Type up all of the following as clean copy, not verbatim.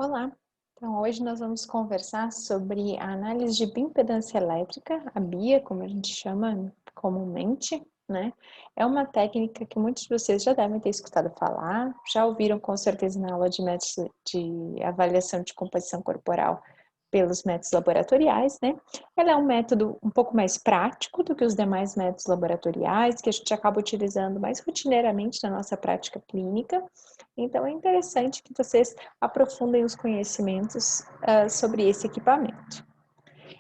Olá! Então, hoje nós vamos conversar sobre a análise de bioimpedância elétrica, a BIA, como a gente chama comumente, né? É uma técnica que muitos de vocês já devem ter escutado falar, já ouviram com certeza na aula de métodos de avaliação de composição corporal pelos métodos laboratoriais, né? Ela é um método um pouco mais prático do que os demais métodos laboratoriais, que a gente acaba utilizando mais rotineiramente na nossa prática clínica. Então, é interessante que vocês aprofundem os conhecimentos sobre esse equipamento.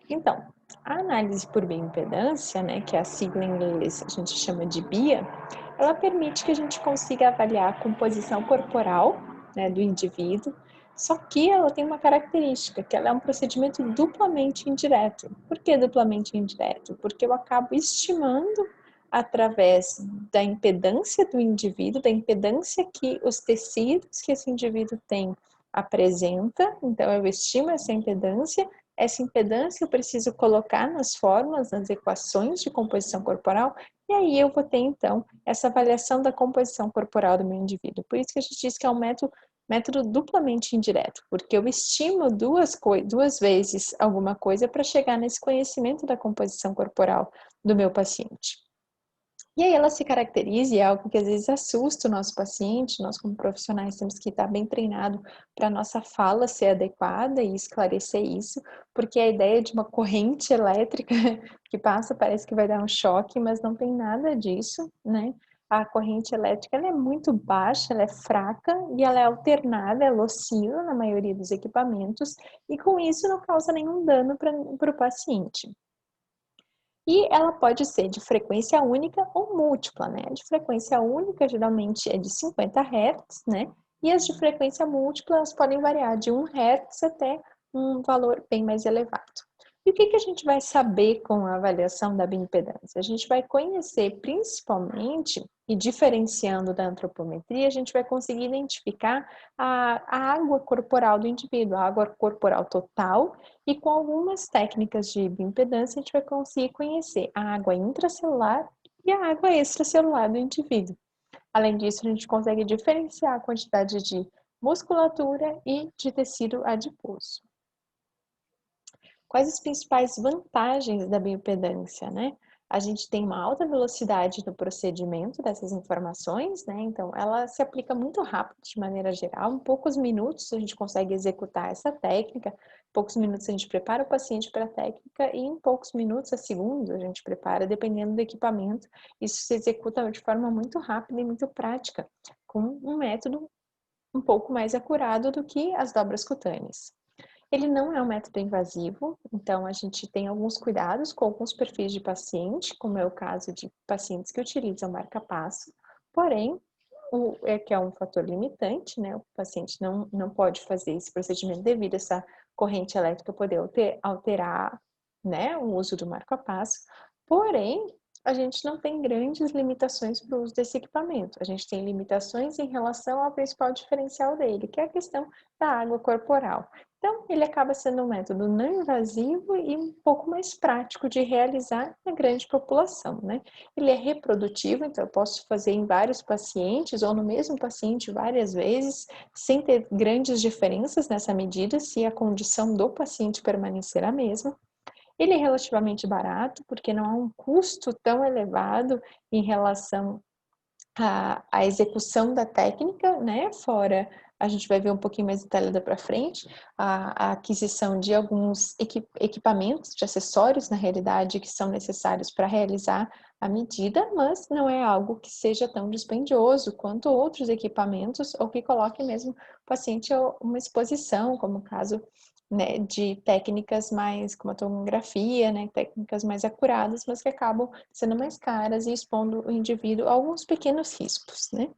Então, a análise por bioimpedância, né, que é a sigla em inglês a gente chama de BIA, ela permite que a gente consiga avaliar a composição corporal, né, do indivíduo, só que ela tem uma característica, que ela é um procedimento duplamente indireto. Por que duplamente indireto? Porque eu acabo estimando através da impedância do indivíduo, da impedância que os tecidos que esse indivíduo tem apresenta, então eu estimo essa impedância eu preciso colocar nas fórmulas, nas equações de composição corporal, e aí eu vou ter, então, essa avaliação da composição corporal do meu indivíduo. Por isso que a gente diz que é um método duplamente indireto, porque eu estimo duas vezes alguma coisa para chegar nesse conhecimento da composição corporal do meu paciente. E aí ela se caracteriza, e é algo que às vezes assusta o nosso paciente, nós como profissionais temos que estar bem treinado para a nossa fala ser adequada e esclarecer isso, porque a ideia de uma corrente elétrica que passa parece que vai dar um choque, mas não tem nada disso, né? A corrente elétrica ela é muito baixa, ela é fraca e ela é alternada, ela oscila na maioria dos equipamentos, e com isso não causa nenhum dano para o paciente. E ela pode ser de frequência única ou múltipla, né? A de frequência única geralmente é de 50 Hz, né? E as de frequência múltipla elas podem variar de 1 Hz até um valor bem mais elevado. E o que a gente vai saber com a avaliação da bioimpedância? A gente vai conhecer principalmente, e diferenciando da antropometria, a gente vai conseguir identificar a água corporal do indivíduo, a água corporal total, e com algumas técnicas de bioimpedância, a gente vai conseguir conhecer a água intracelular e a água extracelular do indivíduo. Além disso, a gente consegue diferenciar a quantidade de musculatura e de tecido adiposo. Quais as principais vantagens da bioimpedância, né? A gente tem uma alta velocidade no procedimento dessas informações, né? Então, ela se aplica muito rápido de maneira geral. Em poucos minutos a gente consegue executar essa técnica, em poucos minutos a gente prepara o paciente para a técnica e em poucos minutos, a segundos, a gente prepara, dependendo do equipamento. Isso se executa de forma muito rápida e muito prática, com um método um pouco mais acurado do que as dobras cutâneas. Ele não é um método invasivo, então a gente tem alguns cuidados com alguns perfis de paciente, como é o caso de pacientes que utilizam marca-passo, porém, que é um fator limitante, né? O paciente não pode fazer esse procedimento devido a essa corrente elétrica poder alterar, né, o uso do marca-passo, porém, a gente não tem grandes limitações para o uso desse equipamento. A gente tem limitações em relação ao principal diferencial dele, que é a questão da água corporal. Então, ele acaba sendo um método não invasivo e um pouco mais prático de realizar na grande população, né? Ele é reprodutivo, então eu posso fazer em vários pacientes ou no mesmo paciente várias vezes, sem ter grandes diferenças nessa medida, se a condição do paciente permanecer a mesma. Ele é relativamente barato, porque não há um custo tão elevado em relação a execução da técnica, né, fora a gente vai ver um pouquinho mais detalhada para frente, a aquisição de alguns equipamentos, de acessórios, na realidade, que são necessários para realizar a medida, mas não é algo que seja tão dispendioso quanto outros equipamentos, ou que coloque mesmo o paciente a uma exposição, como o caso, né, de técnicas mais, como a tomografia, né, técnicas mais acuradas, mas que acabam sendo mais caras e expondo o indivíduo a alguns pequenos riscos, né.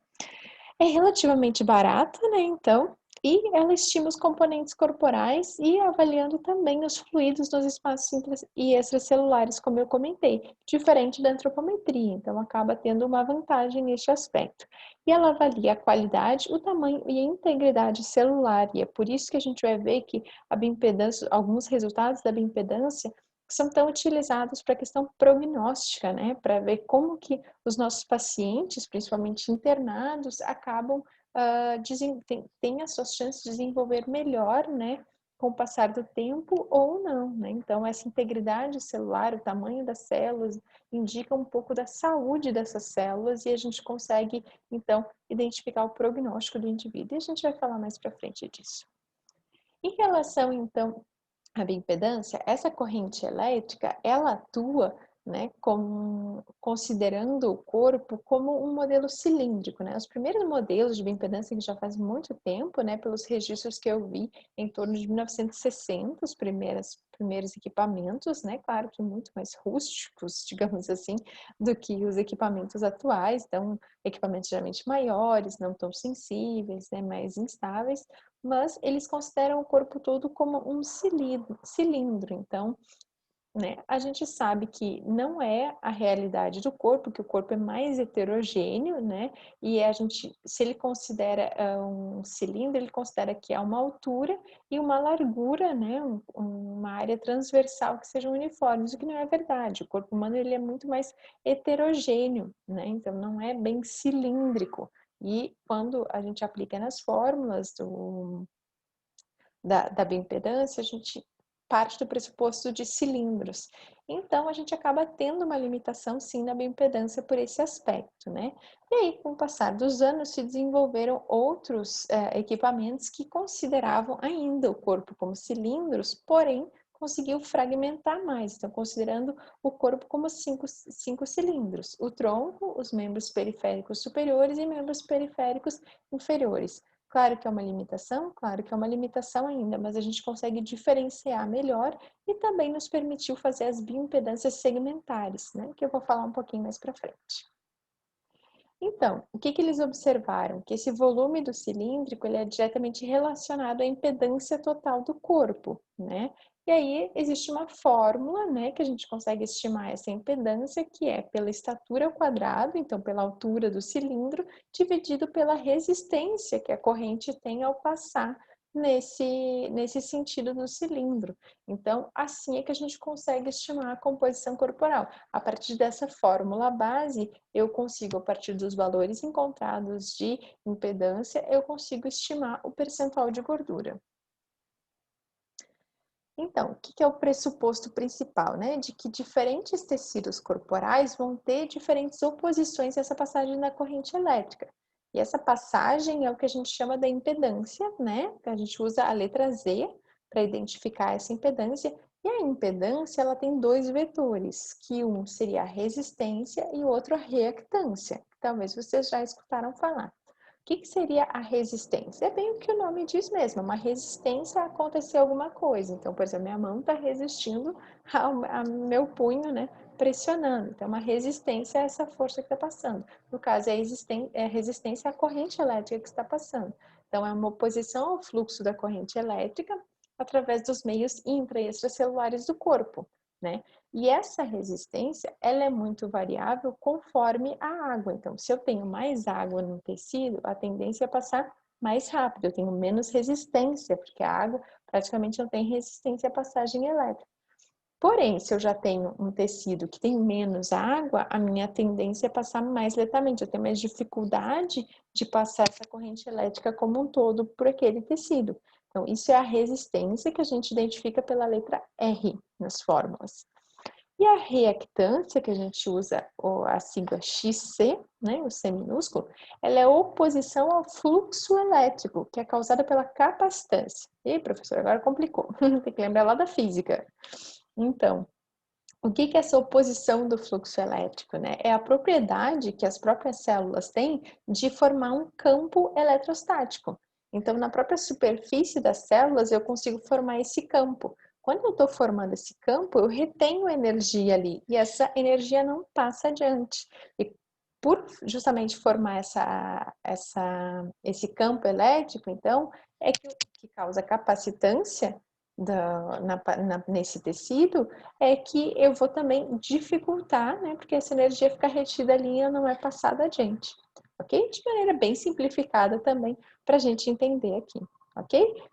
É relativamente barata, né, então, e ela estima os componentes corporais e avaliando também os fluidos nos espaços intra e extracelulares, como eu comentei, diferente da antropometria, então acaba tendo uma vantagem neste aspecto. E ela avalia a qualidade, o tamanho e a integridade celular, e é por isso que a gente vai ver que a bioimpedância, alguns resultados da bioimpedância são tão utilizados para a questão prognóstica, né, para ver como que os nossos pacientes, principalmente internados, acabam tem as suas chances de desenvolver melhor, né, com o passar do tempo ou não, né? Então, essa integridade celular, o tamanho das células, indica um pouco da saúde dessas células e a gente consegue, então, identificar o prognóstico do indivíduo. E a gente vai falar mais para frente disso. Em relação, então, à bioimpedância, essa corrente elétrica, ela atua, né, considerando o corpo como um modelo cilíndrico, né? Os primeiros modelos de bioimpedância, que já faz muito tempo, né, pelos registros que eu vi, em torno de 1960, os primeiros equipamentos, né, claro que muito mais rústicos, digamos assim, do que os equipamentos atuais, então, equipamentos geralmente maiores, não tão sensíveis, né, mais instáveis, mas eles consideram o corpo todo como um cilindro. Então, né, a gente sabe que não é a realidade do corpo, que o corpo é mais heterogêneo, né? E se ele considera um cilindro, ele considera que há uma altura e uma largura, né? Uma área transversal que sejam uniformes, o que não é verdade. O corpo humano ele é muito mais heterogêneo, né? Então não é bem cilíndrico. E quando a gente aplica nas fórmulas da bioimpedância, a gente parte do pressuposto de cilindros. Então, a gente acaba tendo uma limitação, sim, na bioimpedância por esse aspecto, né? E aí, com o passar dos anos, se desenvolveram outros equipamentos que consideravam ainda o corpo como cilindros, porém, conseguiu fragmentar mais, então, considerando o corpo como cinco cilindros: o tronco, os membros periféricos superiores e membros periféricos inferiores. Claro que é uma limitação, claro que é uma limitação ainda, mas a gente consegue diferenciar melhor e também nos permitiu fazer as bioimpedâncias segmentares, né? Que eu vou falar um pouquinho mais para frente. Então, o que eles observaram? Que esse volume do cilíndrico ele é diretamente relacionado à impedância total do corpo, né? E aí existe uma fórmula, né, que a gente consegue estimar essa impedância, que é pela estatura ao quadrado, então pela altura do cilindro, dividido pela resistência que a corrente tem ao passar nesse sentido do cilindro. Então, assim é que a gente consegue estimar a composição corporal. A partir dessa fórmula base, eu consigo, a partir dos valores encontrados de impedância, eu consigo estimar o percentual de gordura. Então, o que é o pressuposto principal, né? De que diferentes tecidos corporais vão ter diferentes oposições a essa passagem da corrente elétrica. E essa passagem é o que a gente chama da impedância, né? A gente usa a letra Z para identificar essa impedância. E a impedância, ela tem dois vetores, que um seria a resistência e o outro a reactância, que talvez vocês já escutaram falar. O que seria a resistência? É bem o que o nome diz mesmo, uma resistência a acontecer alguma coisa. Então, por exemplo, minha mão está resistindo ao meu punho, né, pressionando. Então, uma resistência a essa força que está passando. No caso, é resistência à corrente elétrica que está passando. Então, é uma oposição ao fluxo da corrente elétrica através dos meios intra e extracelulares do corpo, né? E essa resistência, ela é muito variável conforme a água. Então, se eu tenho mais água no tecido, a tendência é passar mais rápido. Eu tenho menos resistência, porque a água praticamente não tem resistência à passagem elétrica. Porém, se eu já tenho um tecido que tem menos água, a minha tendência é passar mais lentamente. Eu tenho mais dificuldade de passar essa corrente elétrica como um todo por aquele tecido. Então, isso é a resistência que a gente identifica pela letra R nas fórmulas. E a reactância, que a gente usa a sigla XC, né, o C minúsculo, ela é oposição ao fluxo elétrico, que é causada pela capacitância. E, professor, agora complicou. Tem que lembrar lá da física. Então, o que é essa oposição do fluxo elétrico, né? É a propriedade que as próprias células têm de formar um campo eletrostático. Então, na própria superfície das células, eu consigo formar esse campo. Quando eu estou formando esse campo, eu retenho energia ali e essa energia não passa adiante. E por justamente formar esse campo elétrico, então, é que causa capacitância nesse tecido, é que eu vou também dificultar, né? Porque essa energia fica retida ali e não é passada adiante, ok? De maneira bem simplificada também, para a gente entender aqui, ok?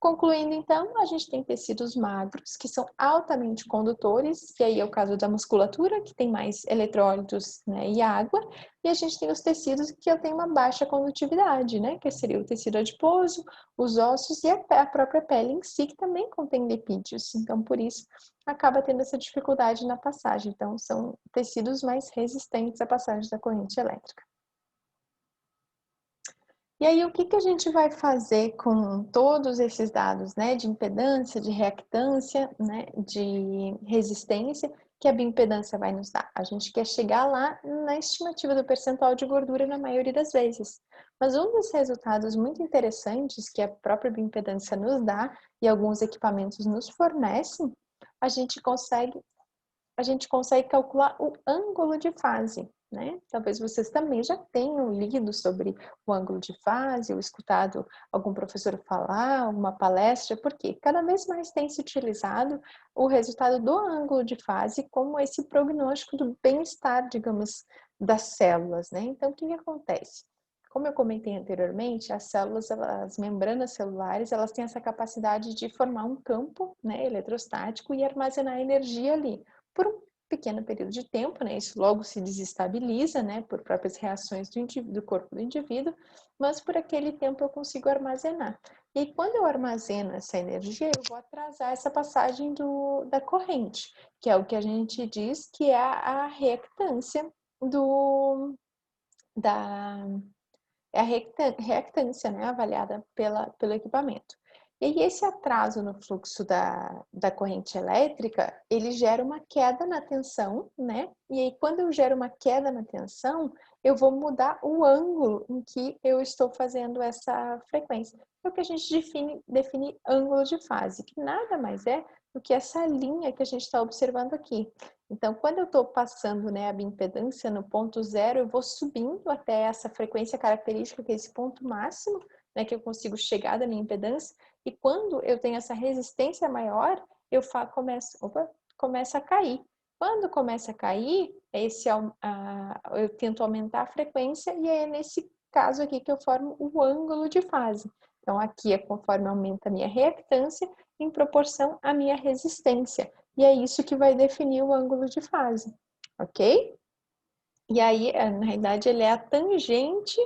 Concluindo, então, a gente tem tecidos magros, que são altamente condutores, e aí é o caso da musculatura, que tem mais eletrólitos, né, e água, e a gente tem os tecidos que eu tenho uma baixa condutividade, né, que seria o tecido adiposo, os ossos e a própria pele em si, que também contém lipídios. Então, por isso, acaba tendo essa dificuldade na passagem. Então, são tecidos mais resistentes à passagem da corrente elétrica. E aí, o que a gente vai fazer com todos esses dados, né, de impedância, de reactância, né, de resistência, que a bioimpedância vai nos dar? A gente quer chegar lá na estimativa do percentual de gordura na maioria das vezes. Mas um dos resultados muito interessantes que a própria bioimpedância nos dá e alguns equipamentos nos fornecem, a gente consegue calcular o ângulo de fase, né? Talvez vocês também já tenham lido sobre o ângulo de fase, ou escutado algum professor falar, alguma palestra, porque cada vez mais tem se utilizado o resultado do ângulo de fase como esse prognóstico do bem-estar, digamos, das células, né? Então, o que acontece? Como eu comentei anteriormente, as células, as membranas celulares, elas têm essa capacidade de formar um campo, né, eletrostático e armazenar energia ali por um pequeno período de tempo, né? Isso logo se desestabiliza, né? Por próprias reações do corpo do indivíduo, mas por aquele tempo eu consigo armazenar. E quando eu armazeno essa energia, eu vou atrasar essa passagem da corrente, que é o que a gente diz que é a reactância da é a reactância, né, avaliada pelo equipamento. E aí, esse atraso no fluxo da corrente elétrica, ele gera uma queda na tensão, né? E aí, quando eu gero uma queda na tensão, eu vou mudar o ângulo em que eu estou fazendo essa frequência. É o que a gente define ângulo de fase, que nada mais é do que essa linha que a gente está observando aqui. Então, quando eu estou passando, né, a bioimpedância no ponto zero, eu vou subindo até essa frequência característica, que é esse ponto máximo, né, que eu consigo chegar da minha impedância, e quando eu tenho essa resistência maior, eu começa a cair. Quando começa a cair, eu tento aumentar a frequência, e é nesse caso aqui que eu formo o ângulo de fase. Então, aqui é conforme aumenta a minha reactância, em proporção à minha resistência. E é isso que vai definir o ângulo de fase, ok? E aí, na realidade, ele é a tangente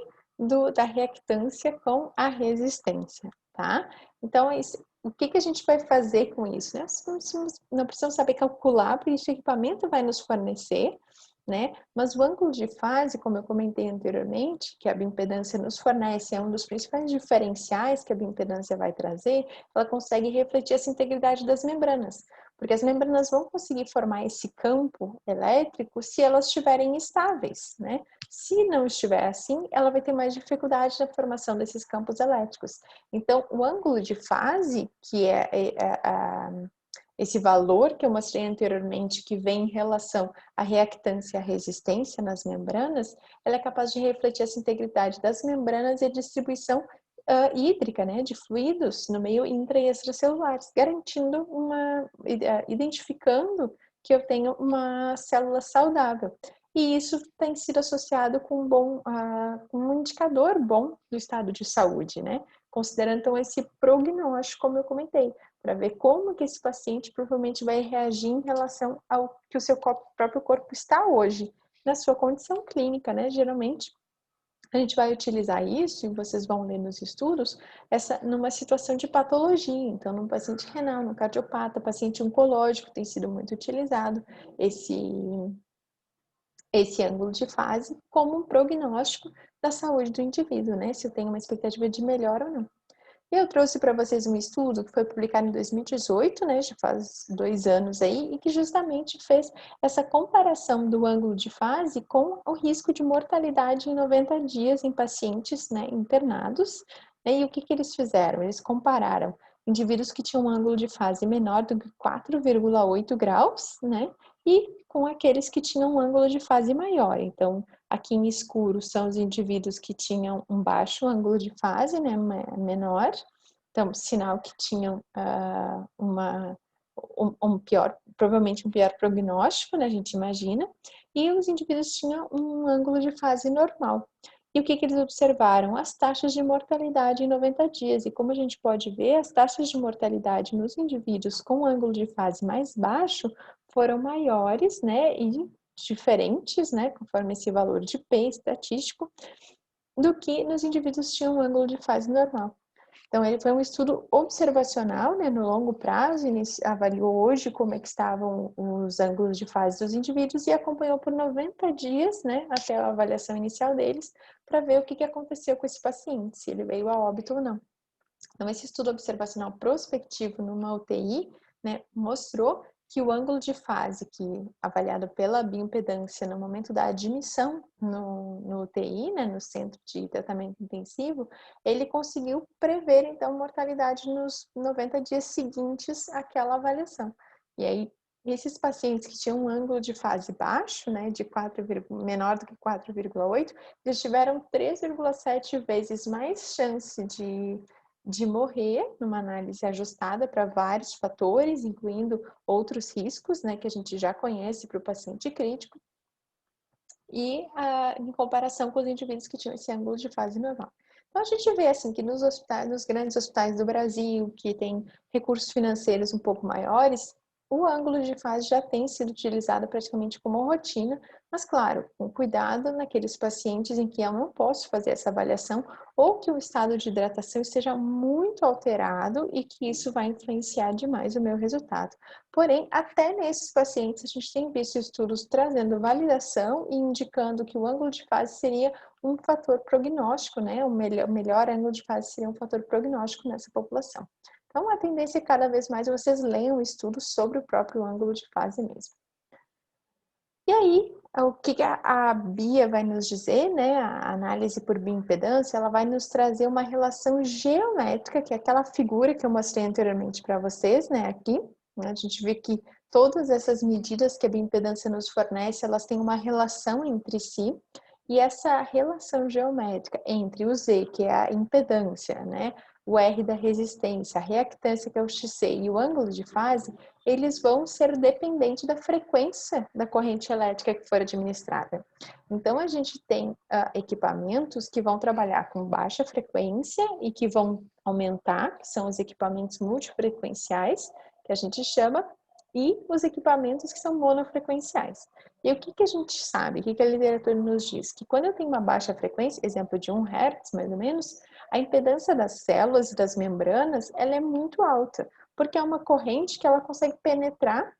da reactância com a resistência, tá? Então, o que a gente vai fazer com isso? Né? Não precisamos saber calcular, porque esse equipamento vai nos fornecer, né? Mas o ângulo de fase, como eu comentei anteriormente, que a bioimpedância nos fornece, é um dos principais diferenciais que a bioimpedância vai trazer, ela consegue refletir essa integridade das membranas, porque as membranas vão conseguir formar esse campo elétrico se elas estiverem estáveis, né? Se não estiver assim, ela vai ter mais dificuldade na formação desses campos elétricos. Então, o ângulo de fase, que esse valor que eu mostrei anteriormente, que vem em relação à reactância e à resistência nas membranas, ela é capaz de refletir essa integridade das membranas e a distribuição hídrica, né, de fluidos no meio intra e extracelulares, garantindo identificando que eu tenho uma célula saudável. E isso tem sido associado com um indicador bom do estado de saúde, né? Considerando então esse prognóstico, como eu comentei, para ver como que esse paciente provavelmente vai reagir em relação ao que o seu próprio corpo está hoje, na sua condição clínica, né? Geralmente, a gente vai utilizar isso, e vocês vão ler nos estudos, numa situação de patologia. Então, num paciente renal, num cardiopata, paciente oncológico, tem sido muito utilizado esse ângulo de fase como um prognóstico da saúde do indivíduo, né? Se eu tenho uma expectativa de melhora ou não. Eu trouxe para vocês um estudo que foi publicado em 2018, né, já faz 2 anos aí, e que justamente fez essa comparação do ângulo de fase com o risco de mortalidade em 90 dias em pacientes, né, internados. E o que eles fizeram? Eles compararam indivíduos que tinham um ângulo de fase menor do que 4,8 graus, né, e com aqueles que tinham um ângulo de fase maior. Então, aqui em escuro são os indivíduos que tinham um baixo ângulo de fase, né, menor, então sinal que tinham provavelmente um pior prognóstico, né, a gente imagina, e os indivíduos tinham um ângulo de fase normal. E o que eles observaram? As taxas de mortalidade em 90 dias. E como a gente pode ver, as taxas de mortalidade nos indivíduos com ângulo de fase mais baixo foram maiores, né, e diferentes, né, conforme esse valor de P estatístico, do que nos indivíduos que tinham um ângulo de fase normal. Então, ele foi um estudo observacional, né, no longo prazo, avaliou hoje como é que estavam os ângulos de fase dos indivíduos e acompanhou por 90 dias, né, até a avaliação inicial deles, para ver o que aconteceu com esse paciente, se ele veio a óbito ou não. Então, esse estudo observacional prospectivo numa UTI, né, mostrou que o ângulo de fase, que avaliado pela bioimpedância no momento da admissão no UTI, né, no centro de tratamento intensivo, ele conseguiu prever, então, mortalidade nos 90 dias seguintes àquela avaliação. E aí, esses pacientes que tinham um ângulo de fase baixo, né, de menor do que 4,8, eles tiveram 3,7 vezes mais chance de morrer, numa análise ajustada para vários fatores, incluindo outros riscos, né, que a gente já conhece para o paciente crítico, e em comparação com os indivíduos que tinham esse ângulo de fase normal. Então, a gente vê assim que nos hospitais, nos grandes hospitais do Brasil, que tem recursos financeiros um pouco maiores, o ângulo de fase já tem sido utilizado praticamente como rotina, mas claro, com cuidado naqueles pacientes em que eu não posso fazer essa avaliação ou que o estado de hidratação esteja muito alterado e que isso vai influenciar demais o meu resultado. Porém, até nesses pacientes, a gente tem visto estudos trazendo validação e indicando que o ângulo de fase seria um fator prognóstico, né? O melhor ângulo de fase seria um fator prognóstico nessa população. Então, a tendência é cada vez mais vocês leiam estudos sobre o próprio ângulo de fase mesmo. E aí, o que a BIA vai nos dizer, né? A análise por bioimpedância, ela vai nos trazer uma relação geométrica, que é aquela figura que eu mostrei anteriormente para vocês, né? Aqui, né? A gente vê que todas essas medidas que a bioimpedância nos fornece, elas têm uma relação entre si, e essa relação geométrica entre o Z, que é a impedância, né? O R da resistência, a reactância, que é o XC, e o ângulo de fase, eles vão ser dependentes da frequência da corrente elétrica que for administrada. Então, a gente tem equipamentos que vão trabalhar com baixa frequência e que vão aumentar, que são os equipamentos multifrequenciais, que a gente chama, e os equipamentos que são monofrequenciais. E o que a gente sabe, o que a literatura nos diz? Que quando eu tenho uma baixa frequência, exemplo de 1 Hz mais ou menos, a impedância das células e das membranas, ela é muito alta, porque é uma corrente que ela consegue penetrar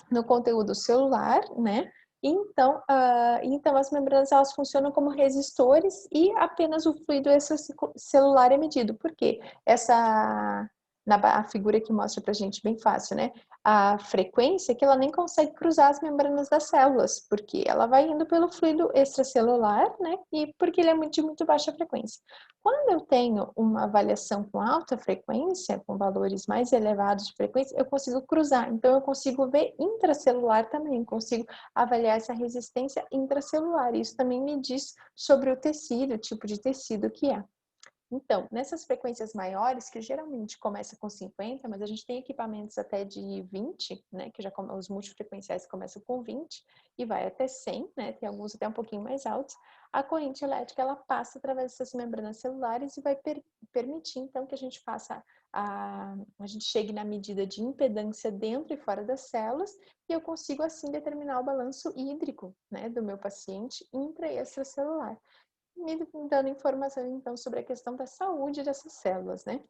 no conteúdo celular, né? Então as membranas elas funcionam como resistores e apenas o fluido extracelular é medido. Por quê? A figura que mostra pra gente bem fácil, né? A frequência que ela nem consegue cruzar as membranas das células, porque ela vai indo pelo fluido extracelular, né? E porque ele é de muito baixa frequência. Quando eu tenho uma avaliação com alta frequência, com valores mais elevados de frequência, eu consigo cruzar. Então, eu consigo ver intracelular também, consigo avaliar essa resistência intracelular. Isso também me diz sobre o tecido, o tipo de tecido que é. Então, nessas frequências maiores, que geralmente começa com 50, mas a gente tem equipamentos até de 20, né, que já os multifrequenciais começam com 20 e vai até 100, né, tem alguns até um pouquinho mais altos, a corrente elétrica ela passa através dessas membranas celulares e vai permitir, então, que a gente faça a gente chegue na medida de impedância dentro e fora das células e eu consigo, assim, determinar o balanço hídrico, né, do meu paciente intra e extracelular, me dando informação, então, sobre a questão da saúde dessas células, né?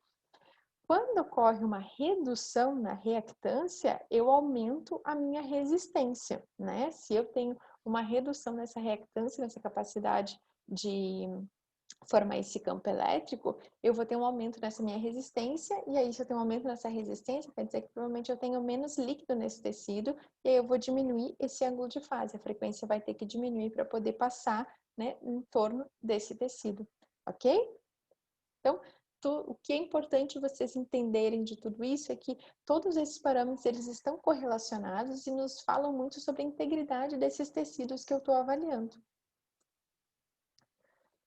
Quando ocorre uma redução na reactância, eu aumento a minha resistência, né? Se eu tenho uma redução nessa reactância, nessa capacidade de formar esse campo elétrico, eu vou ter um aumento nessa minha resistência, e aí se eu tenho um aumento nessa resistência, quer dizer que provavelmente eu tenho menos líquido nesse tecido, e aí eu vou diminuir esse ângulo de fase, a frequência vai ter que diminuir para poder passar, né, em torno desse tecido, ok? Então, o que é importante vocês entenderem de tudo isso é que todos esses parâmetros eles estão correlacionados e nos falam muito sobre a integridade desses tecidos que eu estou avaliando.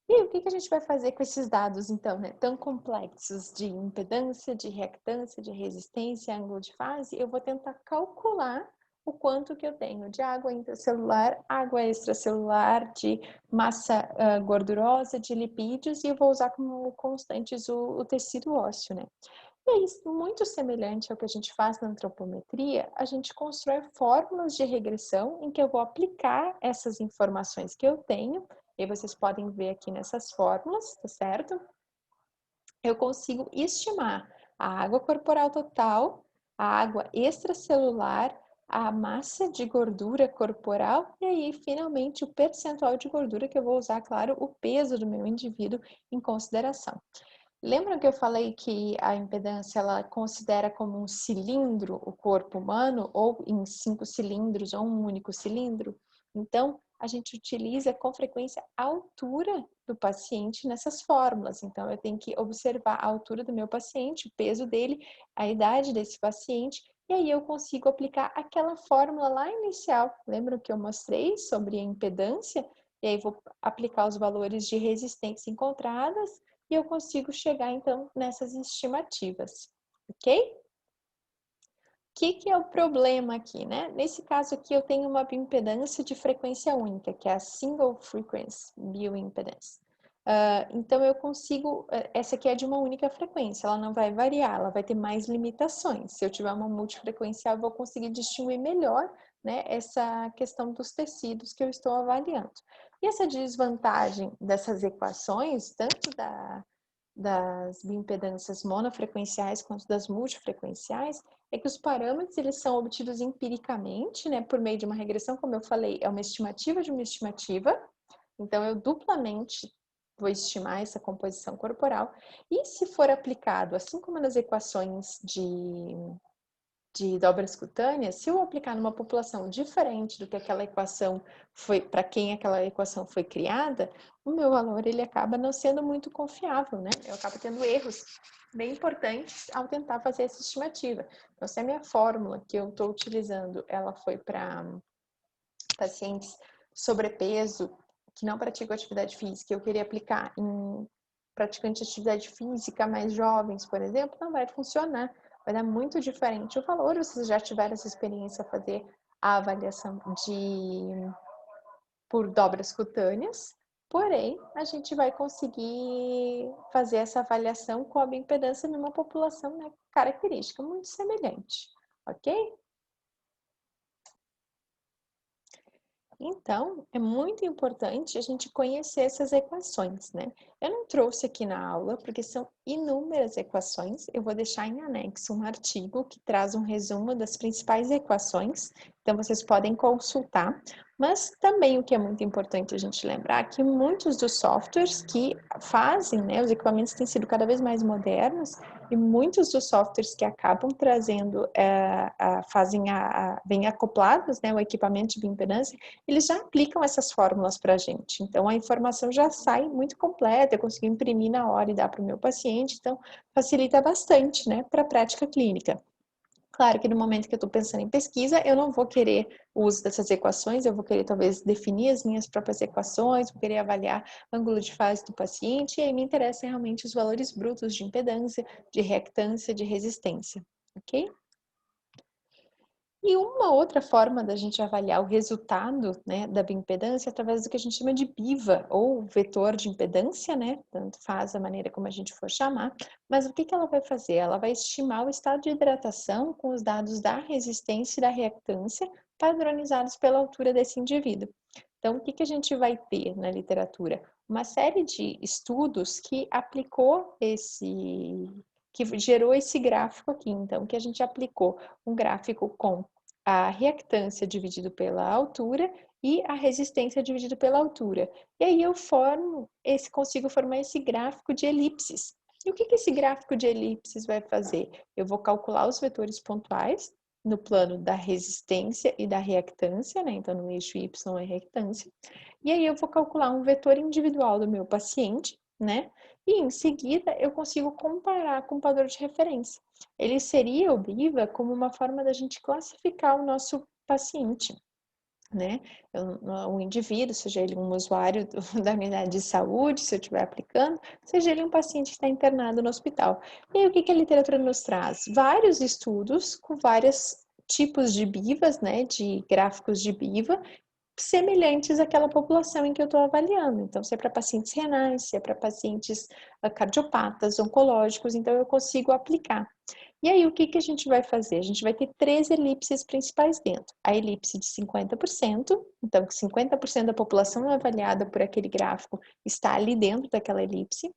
E o que a gente vai fazer com esses dados, então, né, tão complexos de impedância, de reactância, de resistência, ângulo de fase? Eu vou tentar calcular o quanto que eu tenho de água intracelular, água extracelular, de massa gordurosa, de lipídios, e eu vou usar como constantes o tecido ósseo, né? E é isso, muito semelhante ao que a gente faz na antropometria, a gente constrói fórmulas de regressão em que eu vou aplicar essas informações que eu tenho, e vocês podem ver aqui nessas fórmulas, tá certo? Eu consigo estimar a água corporal total, a água extracelular, a massa de gordura corporal e aí, finalmente, o percentual de gordura que eu vou usar, claro, o peso do meu indivíduo em consideração. Lembram que eu falei que a impedância ela considera como um cilindro o corpo humano, ou em 5 cilindros, ou um único cilindro? Então, a gente utiliza com frequência a altura do paciente nessas fórmulas. Então, eu tenho que observar a altura do meu paciente, o peso dele, a idade desse paciente, e aí eu consigo aplicar aquela fórmula lá inicial. Lembram que eu mostrei sobre a impedância? E aí vou aplicar os valores de resistência encontradas e eu consigo chegar, então, nessas estimativas, ok? O que é o problema aqui, né? Nesse caso aqui, eu tenho uma bioimpedância de frequência única, que é a Single Frequency Bioimpedance. Então, eu consigo... Essa aqui é de uma única frequência, ela não vai variar, ela vai ter mais limitações. Se eu tiver uma multifrequencial, eu vou conseguir distinguir melhor, né, essa questão dos tecidos que eu estou avaliando. E essa desvantagem dessas equações, tanto das bioimpedâncias monofrequenciais quanto das multifrequenciais, é que os parâmetros eles são obtidos empiricamente, né, por meio de uma regressão, como eu falei, é uma estimativa de uma estimativa, então eu duplamente vou estimar essa composição corporal, e se for aplicado, assim como nas equações de dobras cutâneas, se eu aplicar numa população diferente do que aquela equação foi, para quem aquela equação foi criada, o meu valor ele acaba não sendo muito confiável, né? Eu acabo tendo erros bem importantes ao tentar fazer essa estimativa. Então, se a minha fórmula que eu estou utilizando, ela foi para pacientes sobrepeso, que não praticam atividade física, eu queria aplicar em praticantes de atividade física mais jovens, por exemplo, não vai funcionar. Vai dar muito diferente o valor. Vocês já tiveram essa experiência a fazer a avaliação por dobras cutâneas, porém, a gente vai conseguir fazer essa avaliação com a bioimpedância numa população, né, característica muito semelhante, ok? Então, é muito importante a gente conhecer essas equações, né? Eu não trouxe aqui na aula, porque são inúmeras equações. Eu vou deixar em anexo um artigo que traz um resumo das principais equações, então vocês podem consultar. Mas também o que é muito importante a gente lembrar é que muitos dos softwares que fazem, né, os equipamentos têm sido cada vez mais modernos, e muitos dos softwares que acabam trazendo, vêm acoplados, né, o equipamento de bioimpedância, eles já aplicam essas fórmulas para a gente. Então, a informação já sai muito completa, eu consigo imprimir na hora e dar para o meu paciente, então facilita bastante, né, para a prática clínica. Claro que no momento que eu estou pensando em pesquisa, eu não vou querer o uso dessas equações, eu vou querer talvez definir as minhas próprias equações, vou querer avaliar ângulo de fase do paciente, e aí me interessam realmente os valores brutos de impedância, de reactância, de resistência, ok? E uma outra forma da gente avaliar o resultado, né, da bioimpedância é através do que a gente chama de BIVA, ou vetor de impedância, né? Tanto faz a maneira como a gente for chamar. Mas o que ela vai fazer? Ela vai estimar o estado de hidratação com os dados da resistência e da reactância padronizados pela altura desse indivíduo. Então, o que a gente vai ter na literatura? Uma série de estudos que aplicou que gerou esse gráfico aqui. Então, que a gente aplicou um gráfico com a reactância dividido pela altura e a resistência dividido pela altura. E aí eu consigo formar esse gráfico de elipses. E o que esse gráfico de elipses vai fazer? Eu vou calcular os vetores pontuais no plano da resistência e da reactância, né? Então, no eixo Y é reactância. E aí eu vou calcular um vetor individual do meu paciente, né? E em seguida eu consigo comparar com o padrão de referência. Ele seria o BIVA como uma forma da gente classificar o nosso paciente, né? Um indivíduo, seja ele um usuário da unidade de saúde, se eu estiver aplicando, seja ele um paciente que está internado no hospital. E aí, o que a literatura nos traz? Vários estudos com várias tipos de BIVAs, né, de gráficos de BIVA, semelhantes àquela população em que eu estou avaliando. Então, se é para pacientes renais, se é para pacientes cardiopatas, oncológicos, então eu consigo aplicar. E aí, o que que a gente vai fazer? A gente vai ter 3 elipses principais dentro. A elipse de 50%, então 50% da população avaliada por aquele gráfico está ali dentro daquela elipse.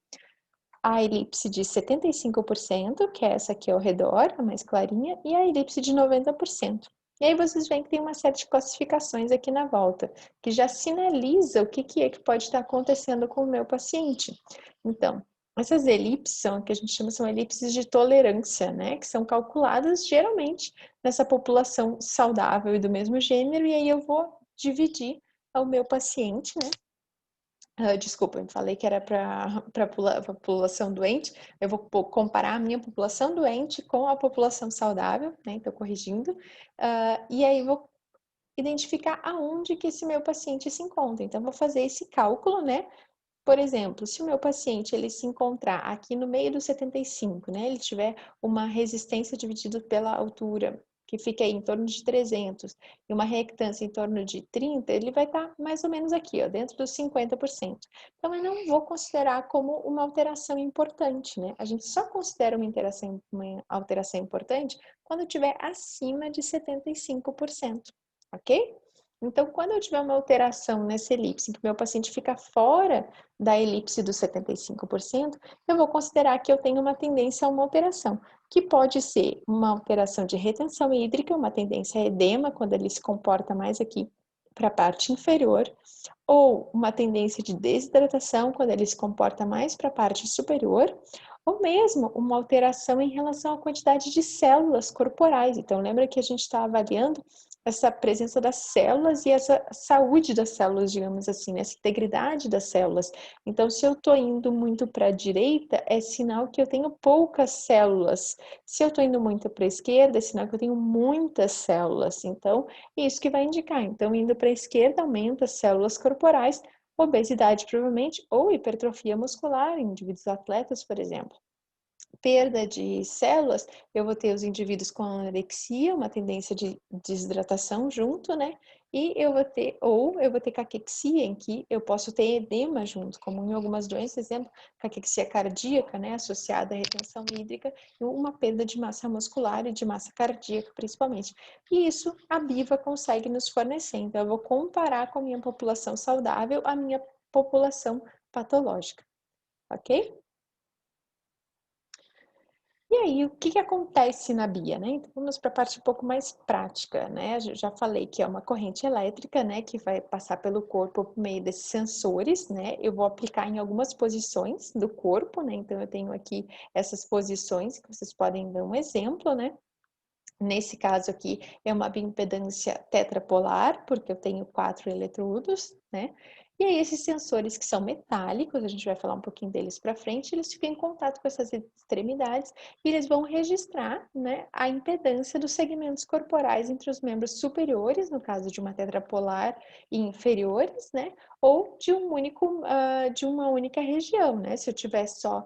A elipse de 75%, que é essa aqui ao redor, a mais clarinha, e a elipse de 90%. E aí vocês veem que tem uma série de classificações aqui na volta, que já sinaliza o que é que pode estar acontecendo com o meu paciente. Então, essas elipses são o que a gente chama, são elipses de tolerância, né? Que são calculadas geralmente nessa população saudável e do mesmo gênero, e aí eu vou dividir o meu paciente, né? Desculpa, eu falei que era para a população doente. Eu vou comparar a minha população doente com a população saudável, né? Então, corrigindo. E aí, vou identificar aonde que esse meu paciente se encontra. Então, vou fazer esse cálculo, né? Por exemplo, se o meu paciente ele se encontrar aqui no meio do 75, né? Ele tiver uma resistência dividida pela altura, que fica aí em torno de 300, e uma reactância em torno de 30, ele vai estar mais ou menos aqui, ó, dentro dos 50%. Então, eu não vou considerar como uma alteração importante, né? A gente só considera uma alteração importante quando tiver acima de 75%, ok? Então, quando eu tiver uma alteração nessa elipse, em que meu paciente fica fora da elipse dos 75%, eu vou considerar que eu tenho uma tendência a uma alteração, que pode ser uma alteração de retenção hídrica, uma tendência a edema, quando ele se comporta mais aqui para a parte inferior, ou uma tendência de desidratação, quando ele se comporta mais para a parte superior, ou mesmo uma alteração em relação à quantidade de células corporais. Então, lembra que a gente está avaliando essa presença das células e essa saúde das células, digamos assim, né? Essa integridade das células. Então, se eu estou indo muito para a direita, é sinal que eu tenho poucas células. Se eu estou indo muito para a esquerda, é sinal que eu tenho muitas células. Então, isso que vai indicar. Então, indo para a esquerda, aumenta as células corporais, obesidade provavelmente, ou hipertrofia muscular em indivíduos atletas, por exemplo. Perda de células, eu vou ter os indivíduos com anorexia, uma tendência de desidratação junto, né? E eu vou ter caquexia, em que eu posso ter edema junto, como em algumas doenças, exemplo, caquexia cardíaca, né? Associada à retenção hídrica, e uma perda de massa muscular e de massa cardíaca, principalmente. E isso a BIVA consegue nos fornecer. Então, eu vou comparar com a minha população saudável a minha população patológica, ok? E aí, o que acontece na BIA, né? Então, vamos para a parte um pouco mais prática, né? Eu já falei que é uma corrente elétrica, né? Que vai passar pelo corpo por meio desses sensores, né? Eu vou aplicar em algumas posições do corpo, né? Então, eu tenho aqui essas posições que vocês podem ver um exemplo, né? Nesse caso aqui, é uma bioimpedância tetrapolar, porque eu tenho 4 eletrodos, né? E aí, esses sensores que são metálicos, a gente vai falar um pouquinho deles para frente, eles ficam em contato com essas extremidades e eles vão registrar, né, a impedância dos segmentos corporais entre os membros superiores, no caso de uma tetrapolar, e inferiores, né? Ou de de uma única região, né? Se eu tiver só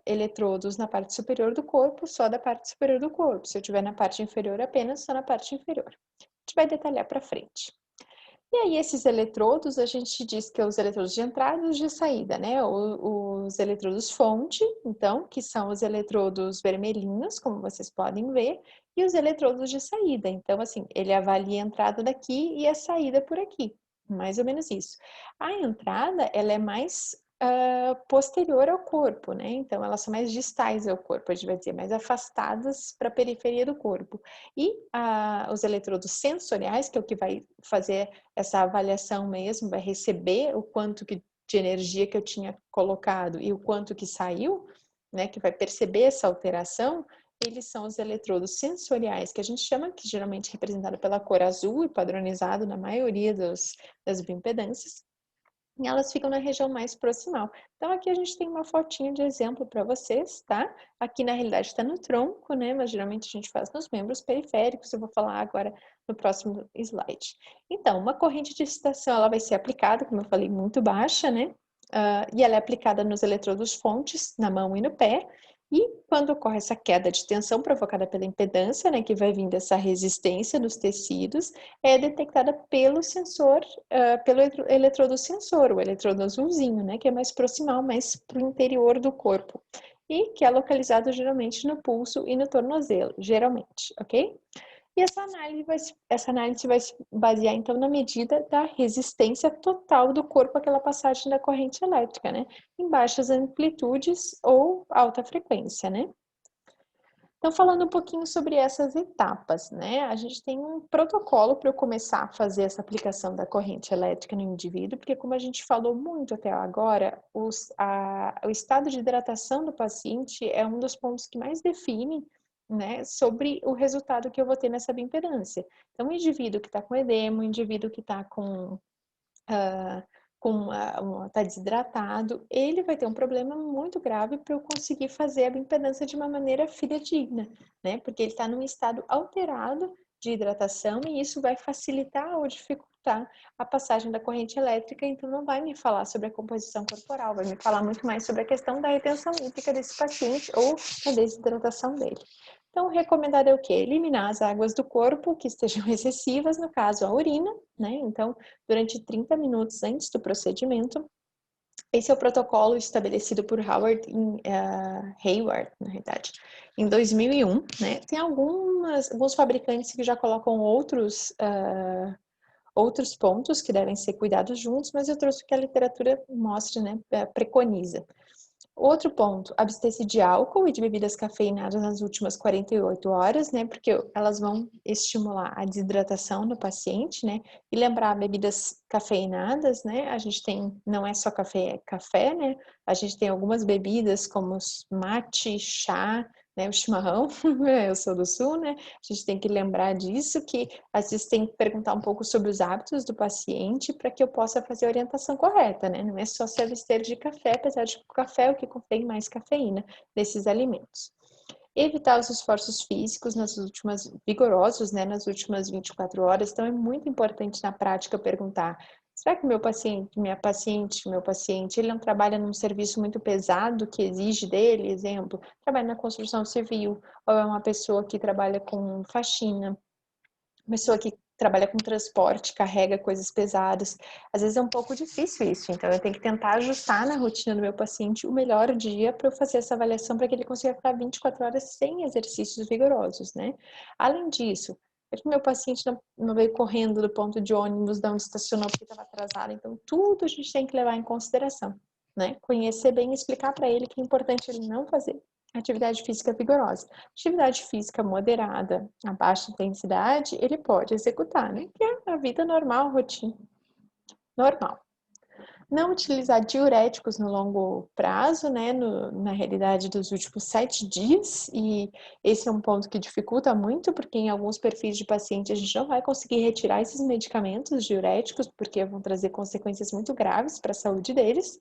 eletrodos na parte superior do corpo, só da parte superior do corpo. Se eu tiver na parte inferior, apenas só na parte inferior. A gente vai detalhar para frente. E aí, esses eletrodos, a gente diz que é os eletrodos de entrada e os de saída, né? Os eletrodos fonte, então, que são os eletrodos vermelhinhos, como vocês podem ver, e os eletrodos de saída. Então, assim, ele avalia a entrada daqui e a saída por aqui. Mais ou menos isso. A entrada, ela é mais posterior ao corpo, né? Então, elas são mais distais ao corpo, a gente vai dizer, mais afastadas para a periferia do corpo. E os eletrodos sensoriais, que é o que vai fazer essa avaliação mesmo, vai receber o quanto de energia que eu tinha colocado e o quanto que saiu, né? Que vai perceber essa alteração. Eles são os eletrodos sensoriais, que a gente chama, que geralmente é representado pela cor azul e padronizado na maioria das bioimpedâncias. E elas ficam na região mais proximal. Então, aqui a gente tem uma fotinho de exemplo para vocês, tá? Aqui, na realidade, está no tronco, né? Mas, geralmente, a gente faz nos membros periféricos. Eu vou falar agora no próximo slide. Então, uma corrente de excitação, ela vai ser aplicada, como eu falei, muito baixa, né? E ela é aplicada nos eletrodos fontes, na mão e no pé. E quando ocorre essa queda de tensão provocada pela impedância, né, que vai vir dessa resistência dos tecidos, é detectada pelo sensor, pelo eletrodo sensor, o eletrodo azulzinho, né, que é mais proximal, mais para o interior do corpo, e que é localizado geralmente no pulso e no tornozelo, geralmente, ok? E essa análise vai se basear, então, na medida da resistência total do corpo àquela passagem da corrente elétrica, né? Em baixas amplitudes ou alta frequência, né? Então, falando um pouquinho sobre essas etapas, né? A gente tem um protocolo para eu começar a fazer essa aplicação da corrente elétrica no indivíduo, porque como a gente falou muito até agora, o estado de hidratação do paciente é um dos pontos que mais define, né, sobre o resultado que eu vou ter nessa bioimpedância. Então, o indivíduo que está com edema, o indivíduo que está tá desidratado, ele vai ter um problema muito grave para eu conseguir fazer a bioimpedância de uma maneira fidedigna, né? Porque ele está num estado alterado de hidratação e isso vai facilitar ou dificultar a passagem da corrente elétrica, então não vai me falar sobre a composição corporal, vai me falar muito mais sobre a questão da retenção hídrica desse paciente ou a desidratação dele. Então, o recomendado é o quê? Eliminar as águas do corpo que estejam excessivas, no caso a urina, né? Então, durante 30 minutos antes do procedimento. Esse é o protocolo estabelecido por Hayward, na realidade, em 2001, né? Tem alguns fabricantes que já colocam outros pontos que devem ser cuidados juntos, mas eu trouxe o que a literatura mostra, né? Preconiza. Outro ponto, abster-se de álcool e de bebidas cafeinadas nas últimas 48 horas, né? Porque elas vão estimular a desidratação do paciente, né? E lembrar, bebidas cafeinadas, né? A gente tem, não é só café, é café, né? A gente tem algumas bebidas como mate, chá, né? O chimarrão, eu sou do sul, né? A gente tem que lembrar disso, que às vezes tem que perguntar um pouco sobre os hábitos do paciente para que eu possa fazer a orientação correta, né? Não é só se abster de café, apesar de que o café é o que contém mais cafeína desses alimentos. Evitar os esforços físicos vigorosos, né, nas últimas 24 horas. Então, é muito importante na prática perguntar: será que meu paciente, meu paciente, ele não trabalha num serviço muito pesado que exige dele, exemplo, trabalha na construção civil, ou é uma pessoa que trabalha com faxina, pessoa que trabalha com transporte, carrega coisas pesadas. Às vezes é um pouco difícil isso, então eu tenho que tentar ajustar na rotina do meu paciente o melhor dia para eu fazer essa avaliação para que ele consiga ficar 24 horas sem exercícios vigorosos, né? Além disso, o meu paciente não veio correndo do ponto de ônibus, de onde estacionou porque estava atrasado, então tudo a gente tem que levar em consideração, né? Conhecer bem e explicar para ele que é importante ele não fazer atividade física vigorosa. Atividade física moderada, a baixa intensidade, ele pode executar, né? Que é a vida normal, rotina normal. Não utilizar diuréticos no longo prazo, né? Na realidade dos últimos 7 dias, e esse é um ponto que dificulta muito, porque em alguns perfis de paciente a gente não vai conseguir retirar esses medicamentos diuréticos, porque vão trazer consequências muito graves para a saúde deles.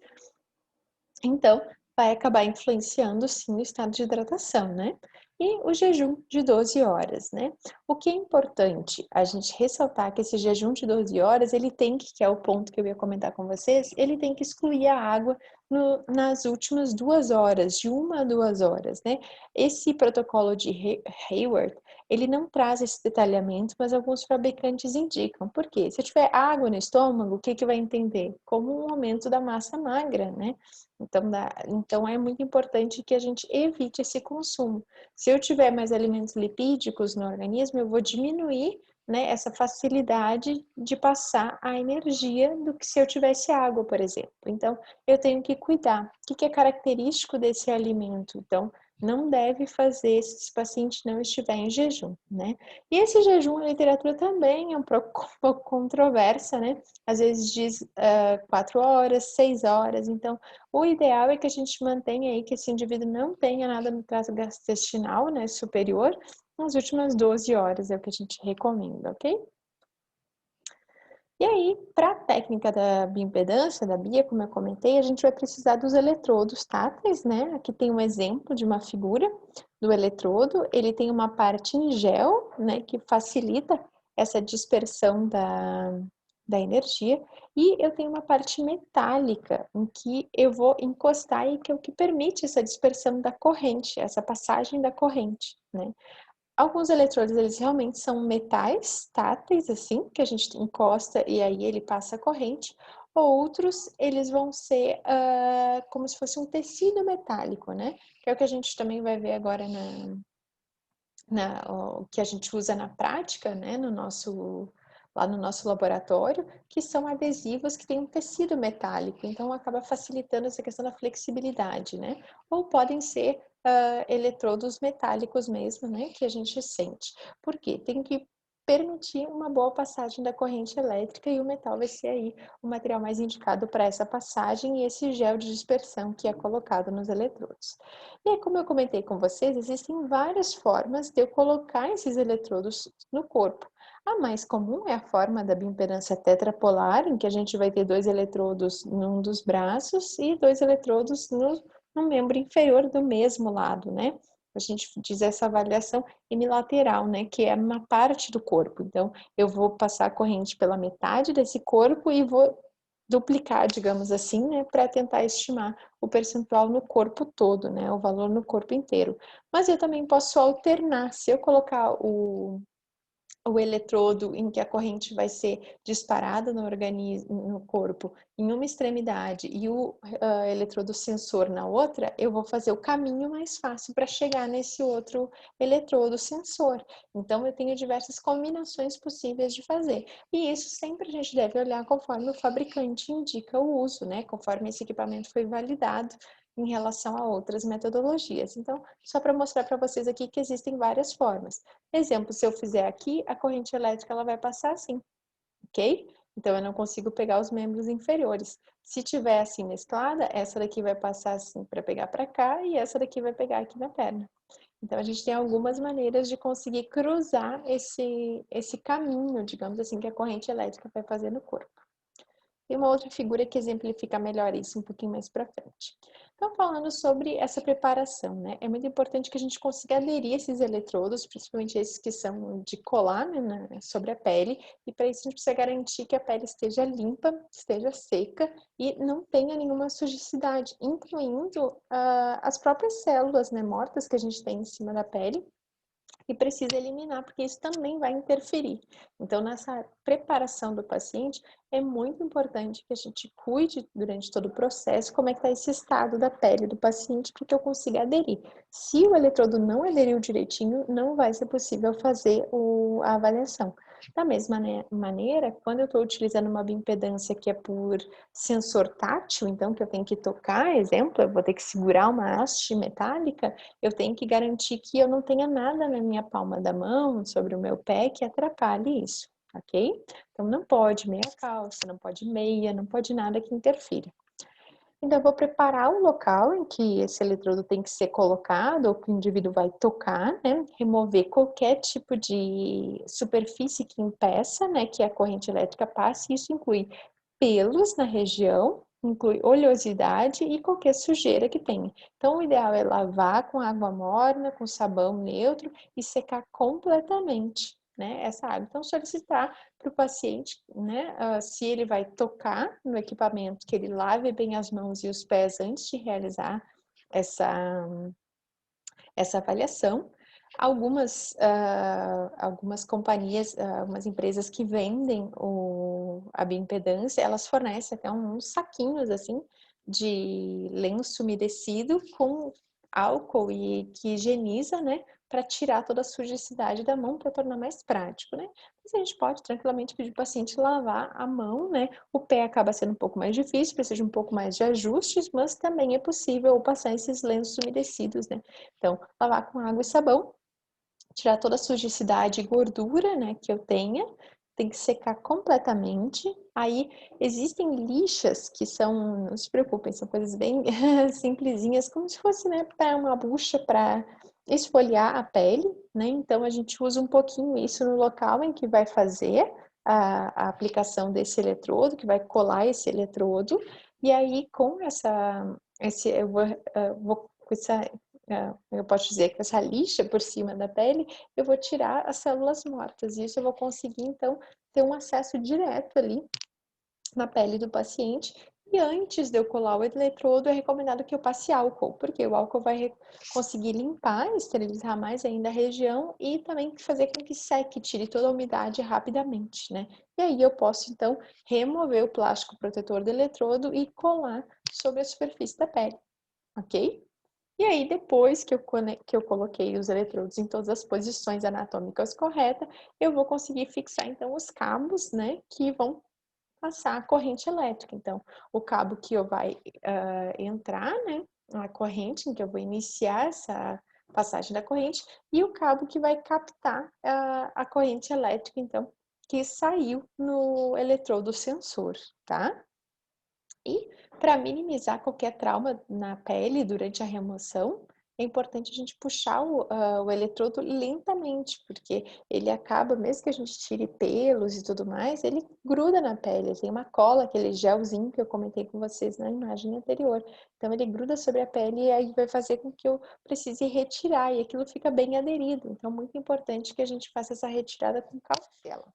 Então, vai acabar influenciando sim o estado de hidratação, né? E o jejum de 12 horas, né? O que é importante a gente ressaltar que esse jejum de 12 horas, ele tem que é o ponto que eu ia comentar com vocês, ele tem que excluir a água nas últimas 2 horas, de 1 a 2 horas, né? Esse protocolo de Hayward, ele não traz esse detalhamento, mas alguns fabricantes indicam. Por quê? Se eu tiver água no estômago, o que vai entender? Como um aumento da massa magra, né? Então é muito importante que a gente evite esse consumo. Se eu tiver mais alimentos lipídicos no organismo, eu vou diminuir, né, essa facilidade de passar a energia do que se eu tivesse água, por exemplo. Então, eu tenho que cuidar. O que é característico desse alimento? Então, não deve fazer se esse paciente não estiver em jejum, né? E esse jejum, a literatura também é um pouco controversa, né? Às vezes diz 4 horas, 6 horas. Então, o ideal é que a gente mantenha aí que esse indivíduo não tenha nada no trato gastrointestinal, né, superior, nas últimas 12 horas, é o que a gente recomenda, ok? E aí, para a técnica da bioimpedância, da Bia, como eu comentei, a gente vai precisar dos eletrodos táteis, né? Aqui tem um exemplo de uma figura do eletrodo. Ele tem uma parte em gel, né, que facilita essa dispersão da energia, e eu tenho uma parte metálica, em que eu vou encostar e que é o que permite essa dispersão da corrente, essa passagem da corrente, né. Alguns eletrodos, eles realmente são metais táteis, assim, que a gente encosta e aí ele passa a corrente. Outros, eles vão ser, como se fosse um tecido metálico, né, que é o que a gente também vai ver agora o que a gente usa na prática, né, lá no nosso laboratório, que são adesivos que têm um tecido metálico, então acaba facilitando essa questão da flexibilidade, né? Ou podem ser eletrodos metálicos mesmo, né, que a gente sente. Por quê? Tem que permitir uma boa passagem da corrente elétrica e o metal vai ser aí o material mais indicado para essa passagem e esse gel de dispersão que é colocado nos eletrodos. E aí, como eu comentei com vocês, existem várias formas de eu colocar esses eletrodos no corpo. A mais comum é a forma da bioimpedância tetrapolar, em que a gente vai ter 2 eletrodos num dos braços e 2 eletrodos no membro inferior do mesmo lado, né? A gente diz essa avaliação unilateral, né? Que é uma parte do corpo. Então, eu vou passar a corrente pela metade desse corpo e vou duplicar, digamos assim, né? Para tentar estimar o percentual no corpo todo, né? O valor no corpo inteiro. Mas eu também posso alternar. Se eu colocar o eletrodo em que a corrente vai ser disparada no organismo, no corpo, em uma extremidade e o eletrodo sensor na outra, eu vou fazer o caminho mais fácil para chegar nesse outro eletrodo sensor. Então, eu tenho diversas combinações possíveis de fazer. E isso sempre a gente deve olhar conforme o fabricante indica o uso, né? Conforme esse equipamento foi validado em relação a outras metodologias. Então, só para mostrar para vocês aqui que existem várias formas. Exemplo, se eu fizer aqui, a corrente elétrica ela vai passar assim, ok? Então, eu não consigo pegar os membros inferiores. Se tiver assim mesclada, essa daqui vai passar assim para pegar para cá e essa daqui vai pegar aqui na perna. Então, a gente tem algumas maneiras de conseguir cruzar esse caminho, digamos assim, que a corrente elétrica vai fazer no corpo. Tem uma outra figura que exemplifica melhor isso um pouquinho mais para frente. Então, falando sobre essa preparação, né? É muito importante que a gente consiga aderir esses eletrodos, principalmente esses que são de colar, né, sobre a pele, e para isso a gente precisa garantir que a pele esteja limpa, esteja seca e não tenha nenhuma sujidade, incluindo as próprias células, né, mortas que a gente tem em cima da pele, e precisa eliminar, porque isso também vai interferir. Então, nessa preparação do paciente, é muito importante que a gente cuide durante todo o processo como é que está esse estado da pele do paciente para que eu consiga aderir. Se o eletrodo não aderiu direitinho, não vai ser possível fazer a avaliação. Da mesma maneira, quando eu estou utilizando uma bioimpedância que é por sensor tátil, então que eu tenho que tocar, exemplo, eu vou ter que segurar uma haste metálica, eu tenho que garantir que eu não tenha nada na minha palma da mão, sobre o meu pé, que atrapalhe isso, ok? Então, não pode meia calça, não pode meia, não pode nada que interfira. Então, eu vou preparar o local em que esse eletrodo tem que ser colocado, ou que o indivíduo vai tocar, né? Remover qualquer tipo de superfície que impeça, né, que a corrente elétrica passe. Isso inclui pelos na região, inclui oleosidade e qualquer sujeira que tenha. Então, o ideal é lavar com água morna, com sabão neutro e secar completamente, né, essa água. Então, solicitar para o paciente, né, se ele vai tocar no equipamento, que ele lave bem as mãos e os pés antes de realizar essa, essa avaliação. Algumas companhias, algumas empresas que vendem a bioimpedância, elas fornecem até uns saquinhos assim de lenço umedecido com álcool e que higieniza, né, para tirar toda a sujidade da mão para tornar mais prático, né? Mas a gente pode tranquilamente pedir para o paciente lavar a mão, né? O pé acaba sendo um pouco mais difícil, precisa de um pouco mais de ajustes, mas também é possível passar esses lenços umedecidos, né? Então, lavar com água e sabão, tirar toda a sujidade e gordura, né, que eu tenha, tem que secar completamente. Aí existem lixas que são, não se preocupem, são coisas bem simplesinhas, como se fosse, né, para uma bucha para esfoliar a pele, né? Então a gente usa um pouquinho isso no local em que vai fazer a aplicação desse eletrodo, que vai colar esse eletrodo, e aí com eu vou com eu posso dizer que essa lixa por cima da pele, eu vou tirar as células mortas. E isso eu vou conseguir, então, ter um acesso direto ali na pele do paciente. E antes de eu colar o eletrodo, é recomendado que eu passe álcool, porque o álcool vai conseguir limpar, esterilizar mais ainda a região e também fazer com que seque, tire toda a umidade rapidamente, né? E aí eu posso, então, remover o plástico protetor do eletrodo e colar sobre a superfície da pele, ok? E aí, depois que eu coloquei os eletrodos em todas as posições anatômicas corretas, eu vou conseguir fixar, então, os cabos, né, que vão passar a corrente elétrica. Então, o cabo que vai entrar, né, a corrente, em que eu vou iniciar essa passagem da corrente, e o cabo que vai captar a corrente elétrica, então, que saiu no eletrodo sensor, tá? E para minimizar qualquer trauma na pele durante a remoção, é importante a gente puxar o eletrodo lentamente, porque ele acaba, mesmo que a gente tire pelos e tudo mais, ele gruda na pele. Tem uma cola, aquele gelzinho que eu comentei com vocês na imagem anterior. Então, ele gruda sobre a pele e aí vai fazer com que eu precise retirar, e aquilo fica bem aderido. Então, muito importante que a gente faça essa retirada com cautela.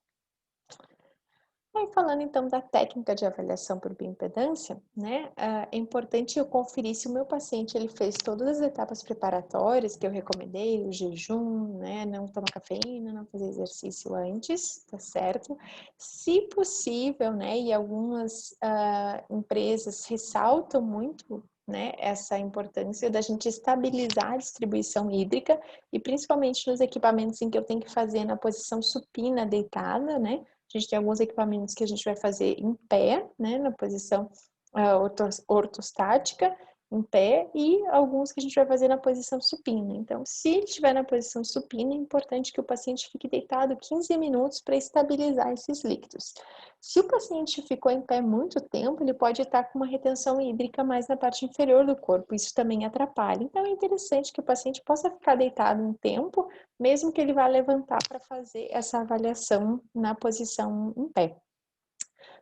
Aí, falando então da técnica de avaliação por bioimpedância, né, é importante eu conferir se o meu paciente ele fez todas as etapas preparatórias que eu recomendei, o jejum, né, não tomar cafeína, não fazer exercício antes, tá certo? Se possível, né, e algumas empresas ressaltam muito, né, essa importância da gente estabilizar a distribuição hídrica e principalmente nos equipamentos em que eu tenho que fazer na posição supina deitada, né? A gente tem alguns equipamentos que a gente vai fazer em pé, né, na posição ortostática, em pé, e alguns que a gente vai fazer na posição supina. Então, se estiver na posição supina, é importante que o paciente fique deitado 15 minutos para estabilizar esses líquidos. Se o paciente ficou em pé muito tempo, ele pode estar com uma retenção hídrica mais na parte inferior do corpo, isso também atrapalha. Então, é interessante que o paciente possa ficar deitado um tempo, mesmo que ele vá levantar para fazer essa avaliação na posição em pé.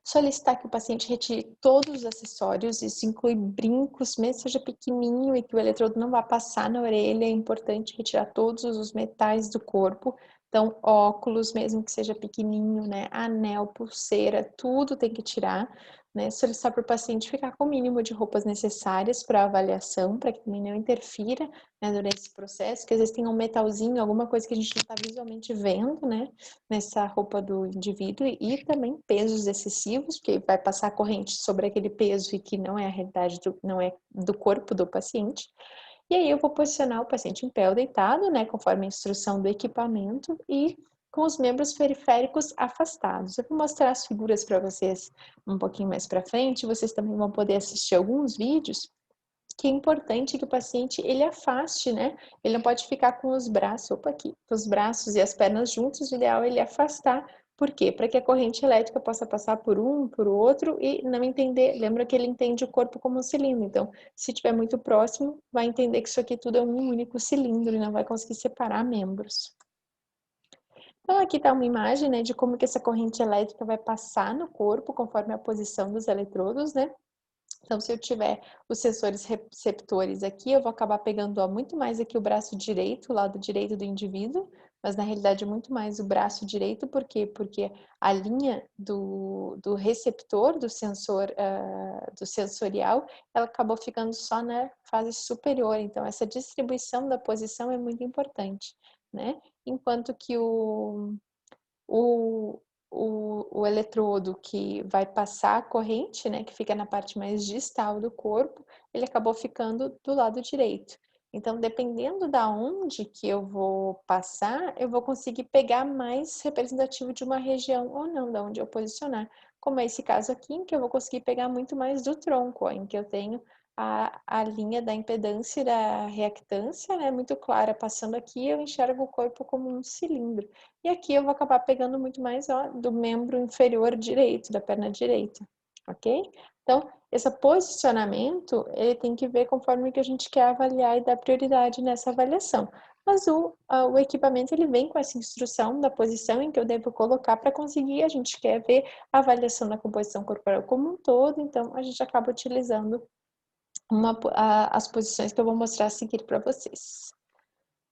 Solicitar que o paciente retire todos os acessórios, isso inclui brincos, mesmo que seja pequenininho e que o eletrodo não vá passar na orelha, é importante retirar todos os metais do corpo. Então, óculos, mesmo que seja pequenininho, né? Anel, pulseira, tudo tem que tirar, né? Solicitar para o paciente ficar com o mínimo de roupas necessárias para a avaliação, para que também não interfira, né, durante esse processo, que às vezes tem um metalzinho, alguma coisa que a gente não está visualmente vendo, né? Nessa roupa do indivíduo, e também pesos excessivos, porque vai passar a corrente sobre aquele peso e que não é a realidade, não é do corpo do paciente. E aí eu vou posicionar o paciente em pé ou deitado, né, conforme a instrução do equipamento e com os membros periféricos afastados. Eu vou mostrar as figuras para vocês um pouquinho mais para frente, vocês também vão poder assistir alguns vídeos, que é importante que o paciente ele afaste, né? Ele não pode ficar com os braços, opa, aqui, com os braços e as pernas juntos, o ideal é ele afastar. Por quê? Para que a corrente elétrica possa passar por um, por outro e não entender. Lembra que ele entende o corpo como um cilindro. Então, se estiver muito próximo, vai entender que isso aqui tudo é um único cilindro e não vai conseguir separar membros. Então, aqui está uma imagem, né, de como que essa corrente elétrica vai passar no corpo conforme a posição dos eletrodos, né? Então, se eu tiver os sensores receptores aqui, eu vou acabar pegando muito mais aqui o braço direito, o lado direito do indivíduo, mas na realidade muito mais o braço direito, por quê? Porque a linha do receptor, do sensor, do sensorial, ela acabou ficando só na fase superior, então essa distribuição da posição é muito importante, né? Enquanto que o, o eletrodo que vai passar a corrente, né, que fica na parte mais distal do corpo, ele acabou ficando do lado direito. Então, dependendo da onde que eu vou passar, eu vou conseguir pegar mais representativo de uma região ou não, da onde eu posicionar. Como é esse caso aqui, em que eu vou conseguir pegar muito mais do tronco, ó, em que eu tenho a linha da impedância e da reactância, né, muito clara passando aqui, eu enxergo o corpo como um cilindro. E aqui eu vou acabar pegando muito mais, ó, do membro inferior direito, da perna direita, ok? Então, esse posicionamento, ele tem que ver conforme que a gente quer avaliar e dar prioridade nessa avaliação. Mas o equipamento, ele vem com essa instrução da posição em que eu devo colocar para conseguir, a gente quer ver a avaliação da composição corporal como um todo, então a gente acaba utilizando as posições que eu vou mostrar a seguir para vocês.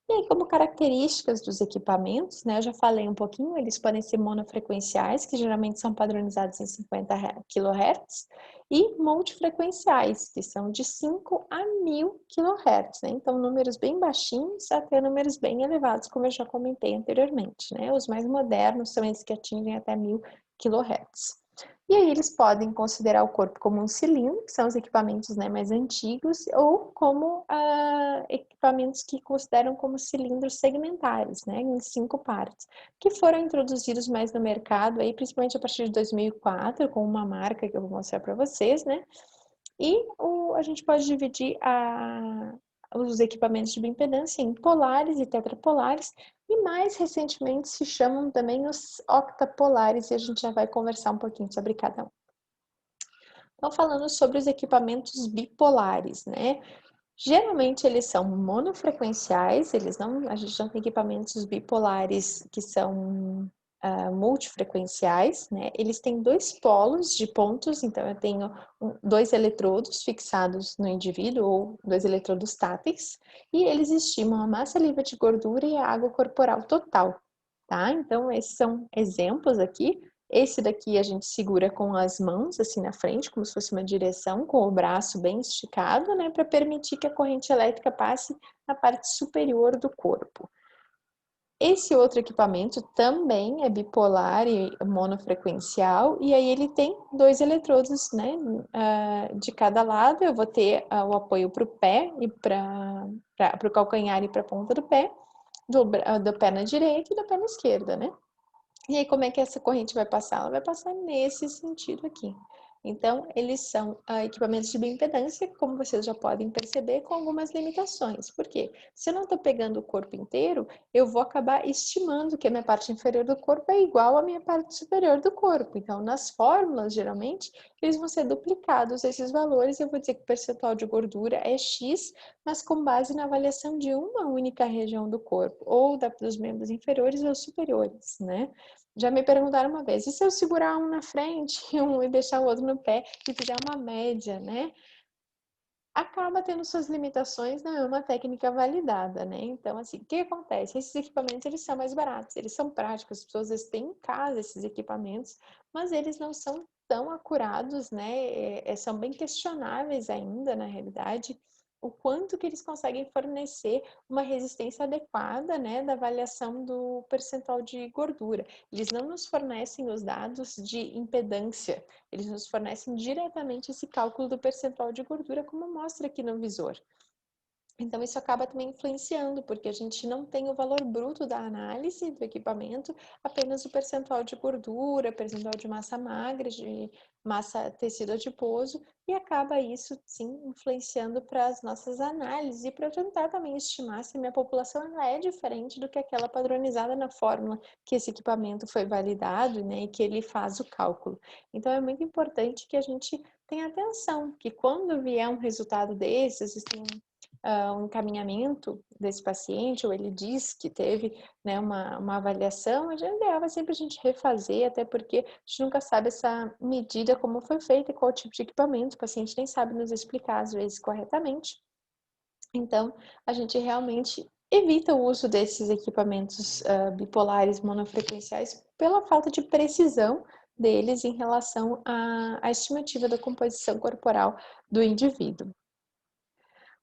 E aí, como características dos equipamentos, né, eu já falei um pouquinho, eles podem ser monofrequenciais, que geralmente são padronizados em 50 kHz, e multifrequenciais, que são de 5 a 1000 kHz, né? Então, números bem baixinhos até números bem elevados, como eu já comentei anteriormente, né? Os mais modernos são esses que atingem até 1000 kHz. E aí eles podem considerar o corpo como um cilindro, que são os equipamentos, né, mais antigos, ou como equipamentos que consideram como cilindros segmentares, né, em 5 partes, que foram introduzidos mais no mercado, aí, principalmente a partir de 2004, com uma marca que eu vou mostrar para vocês, né, e a gente pode dividir os equipamentos de bioimpedância em polares e tetrapolares, e mais recentemente se chamam também os octapolares, e a gente já vai conversar um pouquinho sobre cada um. Então, falando sobre os equipamentos bipolares, né? Geralmente eles são monofrequenciais, a gente não tem equipamentos bipolares que são multifrequenciais, né? Eles têm 2 polos de pontos, então eu tenho 2 eletrodos fixados no indivíduo, ou 2 eletrodos táteis, e eles estimam a massa livre de gordura e a água corporal total, tá? Então, esses são exemplos aqui. Esse daqui a gente segura com as mãos, assim, na frente, como se fosse uma direção, com o braço bem esticado, né, para permitir que a corrente elétrica passe na parte superior do corpo. Esse outro equipamento também é bipolar e monofrequencial, e aí ele tem 2 eletrodos, né, de cada lado. Eu vou ter o apoio para o pé e para o calcanhar e para a ponta do pé, do pé na direita e do pé na esquerda, né? E aí, como é que essa corrente vai passar? Ela vai passar nesse sentido aqui. Então, eles são equipamentos de bioimpedância, como vocês já podem perceber, com algumas limitações. Por quê? Se eu não estou pegando o corpo inteiro, eu vou acabar estimando que a minha parte inferior do corpo é igual à minha parte superior do corpo. Então, nas fórmulas, geralmente, eles vão ser duplicados esses valores. Eu vou dizer que o percentual de gordura é X, mas com base na avaliação de uma única região do corpo, ou dos membros inferiores ou superiores, né? Já me perguntaram uma vez, e se eu segurar um na frente e deixar o outro no pé e fizer uma média, né? Acaba tendo suas limitações, não é uma técnica validada, né? Então, assim, o que acontece? Esses equipamentos, eles são mais baratos, eles são práticos, as pessoas às vezes têm em casa esses equipamentos, mas eles não são tão acurados, né? São bem questionáveis ainda, na realidade, o quanto que eles conseguem fornecer uma resistência adequada, né, da avaliação do percentual de gordura. Eles não nos fornecem os dados de impedância, eles nos fornecem diretamente esse cálculo do percentual de gordura, como mostra aqui no visor. Então, isso acaba também influenciando, porque a gente não tem o valor bruto da análise do equipamento, apenas o percentual de gordura, percentual de massa magra, de massa tecido adiposo, e acaba isso, sim, influenciando para as nossas análises e para tentar também estimar se a minha população ela é diferente do que aquela padronizada na fórmula que esse equipamento foi validado, né, e que ele faz o cálculo. Então, é muito importante que a gente tenha atenção, que quando vier um resultado desses, assim, um encaminhamento desse paciente, ou ele diz que teve, né, uma avaliação, a gente ideal é sempre a gente refazer, até porque a gente nunca sabe essa medida como foi feita e qual tipo de equipamento, o paciente nem sabe nos explicar às vezes corretamente. Então, a gente realmente evita o uso desses equipamentos bipolares monofrequenciais pela falta de precisão deles em relação à estimativa da composição corporal do indivíduo.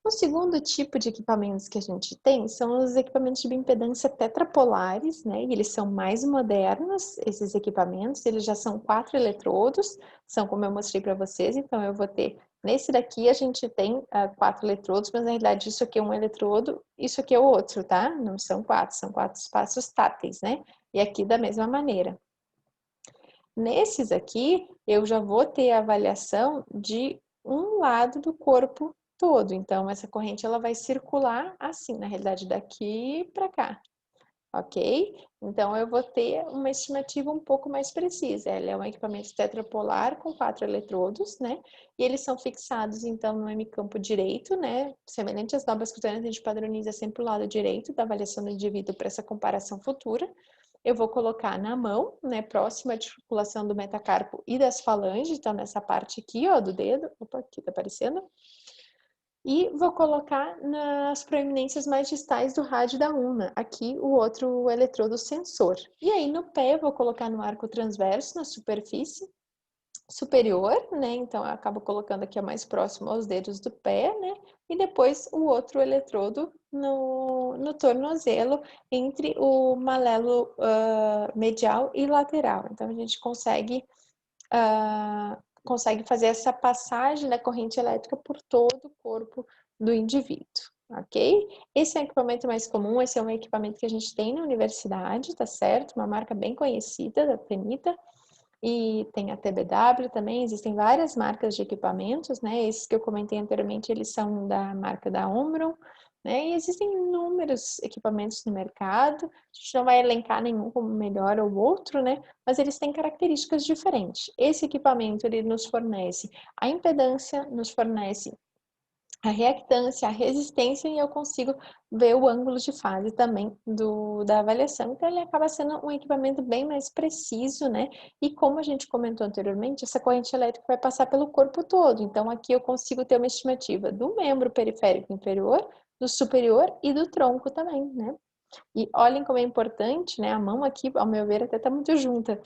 O segundo tipo de equipamentos que a gente tem são os equipamentos de bioimpedância tetrapolares, né? E eles são mais modernos, esses equipamentos, eles já são 4 eletrodos, são como eu mostrei para vocês, então eu vou ter, nesse daqui a gente tem 4 eletrodos, mas na realidade isso aqui é um eletrodo, isso aqui é o outro, tá? Não são 4, são 4 espaços táteis, né? E aqui da mesma maneira. Nesses aqui, eu já vou ter a avaliação de um lado do corpo todo. Então, essa corrente ela vai circular assim, na realidade, daqui para cá, ok? Então, eu vou ter uma estimativa um pouco mais precisa. Ela é um equipamento tetrapolar com 4 eletrodos, né? E eles são fixados, então, no hemicampo direito, né? Semelhante às dobras cutâneas, a gente padroniza sempre o lado direito da avaliação do indivíduo para essa comparação futura. Eu vou colocar na mão, né, próxima à articulação do metacarpo e das falanges, então nessa parte aqui, ó, do dedo. Opa, aqui tá aparecendo. E vou colocar nas proeminências mais distais do rádio da ulna, aqui o outro eletrodo sensor. E aí no pé eu vou colocar no arco transverso, na superfície superior, né? Então eu acabo colocando aqui mais próximo aos dedos do pé, né? E depois o outro eletrodo no tornozelo, entre o malelo medial e lateral. Então a gente consegue fazer essa passagem da corrente elétrica por todo o corpo do indivíduo, ok? Esse é o equipamento mais comum, esse é um equipamento que a gente tem na universidade, tá certo? Uma marca bem conhecida da Tenita. E tem a TBW também, existem várias marcas de equipamentos, né? Esses que eu comentei anteriormente, eles são da marca da Omron, né? E existem inúmeros equipamentos no mercado, a gente não vai elencar nenhum como melhor ou outro, né? Mas eles têm características diferentes. Esse equipamento, ele nos fornece a impedância, nos fornece a reactância, a resistência, e eu consigo ver o ângulo de fase também da avaliação. Então, ele acaba sendo um equipamento bem mais preciso, né? E como a gente comentou anteriormente, essa corrente elétrica vai passar pelo corpo todo. Então, aqui eu consigo ter uma estimativa do membro periférico inferior, do superior e do tronco também, né? E olhem como é importante, né? A mão aqui, ao meu ver, até está muito junta.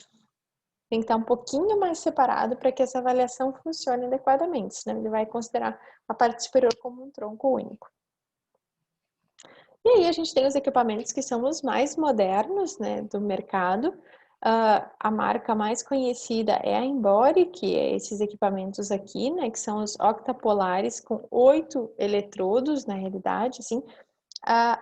Tem que estar um pouquinho mais separado para que essa avaliação funcione adequadamente, senão ele vai considerar a parte superior como um tronco único. E aí a gente tem os equipamentos que são os mais modernos, né, do mercado. A marca mais conhecida é a Embody, que é esses equipamentos aqui, né, que são os octapolares com 8 eletrodos, na realidade, assim.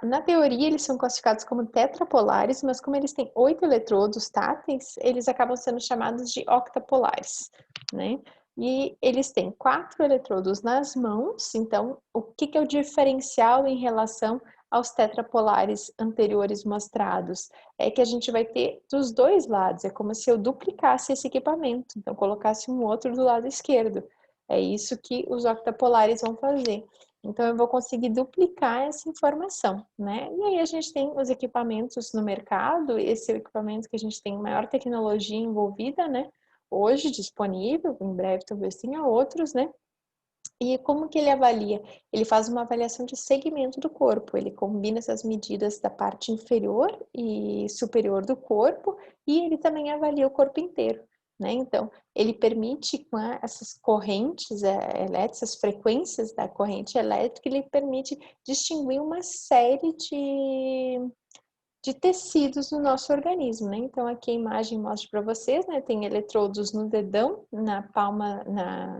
Na teoria, eles são classificados como tetrapolares, mas como eles têm 8 eletrodos táteis, eles acabam sendo chamados de octapolares, né? E eles têm 4 eletrodos nas mãos, então o que é o diferencial em relação aos tetrapolares anteriores mostrados? É que a gente vai ter dos dois lados, é como se eu duplicasse esse equipamento, então colocasse um outro do lado esquerdo. É isso que os octapolares vão fazer. Então, eu vou conseguir duplicar essa informação, né? E aí a gente tem os equipamentos no mercado, esse é o equipamento que a gente tem maior tecnologia envolvida, né? Hoje disponível, em breve talvez tenha outros, né? E como que ele avalia? Ele faz uma avaliação de segmento do corpo, ele combina essas medidas da parte inferior e superior do corpo e ele também avalia o corpo inteiro, né? Então, ele permite com essas correntes elétricas, essas frequências da corrente elétrica, ele permite distinguir uma série de tecidos no nosso organismo, né? Então, aqui a imagem mostra para vocês, né? Tem eletrodos no dedão, na palma,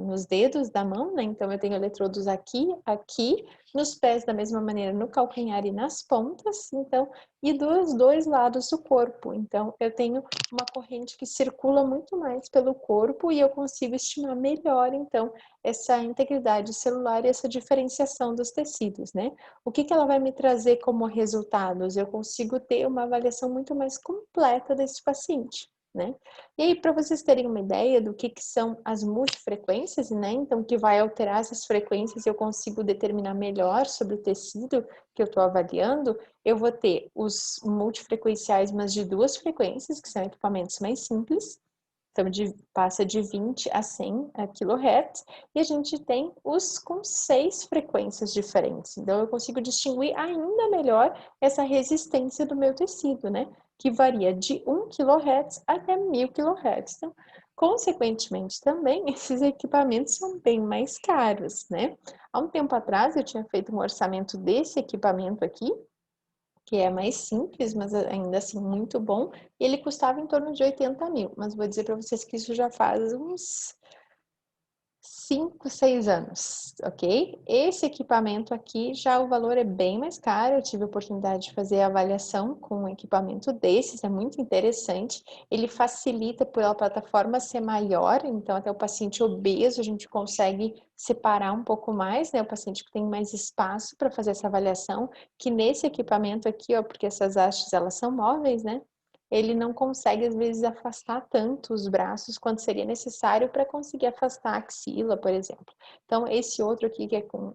nos dedos da mão, né? Então, eu tenho eletrodos aqui, aqui, nos pés da mesma maneira, no calcanhar e nas pontas, então, e dos dois lados do corpo. Então, eu tenho uma corrente que circula muito mais pelo corpo e eu consigo estimar melhor, então, essa integridade celular e essa diferenciação dos tecidos, né? O que ela vai me trazer como resultados? Eu consigo ter uma avaliação muito mais completa desse paciente, né? E aí, para vocês terem uma ideia do que são as multifrequências, né? Então, que vai alterar essas frequências, eu consigo determinar melhor sobre o tecido que eu estou avaliando, eu vou ter os multifrequenciais, mas de 2 frequências, que são equipamentos mais simples, então, passa de 20 a 100 kHz, e a gente tem os com 6 frequências diferentes. Então, eu consigo distinguir ainda melhor essa resistência do meu tecido, né? Que varia de 1 kHz até 1000 kHz. Então, consequentemente, também, esses equipamentos são bem mais caros, né? Há um tempo atrás, eu tinha feito um orçamento desse equipamento aqui, que é mais simples, mas ainda assim muito bom, e ele custava em torno de 80 mil, mas vou dizer para vocês que isso já faz uns 5, 6 anos, ok? Esse equipamento aqui, já o valor é bem mais caro, eu tive a oportunidade de fazer a avaliação com um equipamento desses, é muito interessante, ele facilita pela plataforma ser maior, então até o paciente obeso a gente consegue separar um pouco mais, né? O paciente que tem mais espaço para fazer essa avaliação, que nesse equipamento aqui, ó, porque essas hastes elas são móveis, né? Ele não consegue, às vezes, afastar tanto os braços quanto seria necessário para conseguir afastar a axila, por exemplo. Então, esse outro aqui, que é com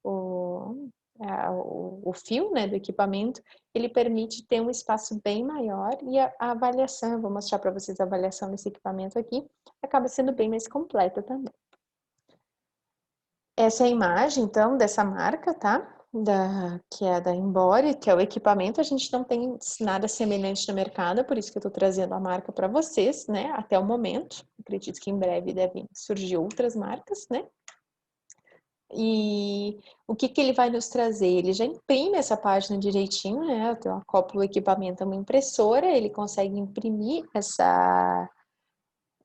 o fio, né, do equipamento, ele permite ter um espaço bem maior e a avaliação, eu vou mostrar para vocês a avaliação desse equipamento aqui, acaba sendo bem mais completa também. Essa é a imagem, então, dessa marca, tá? Que é da Embody, que é o equipamento. A gente não tem nada semelhante no mercado, por isso que eu tô trazendo a marca para vocês, né? Até o momento. Acredito que em breve devem surgir outras marcas, né? E o que ele vai nos trazer? Ele já imprime essa página direitinho, né? Eu acoplo o equipamento a uma impressora, ele consegue imprimir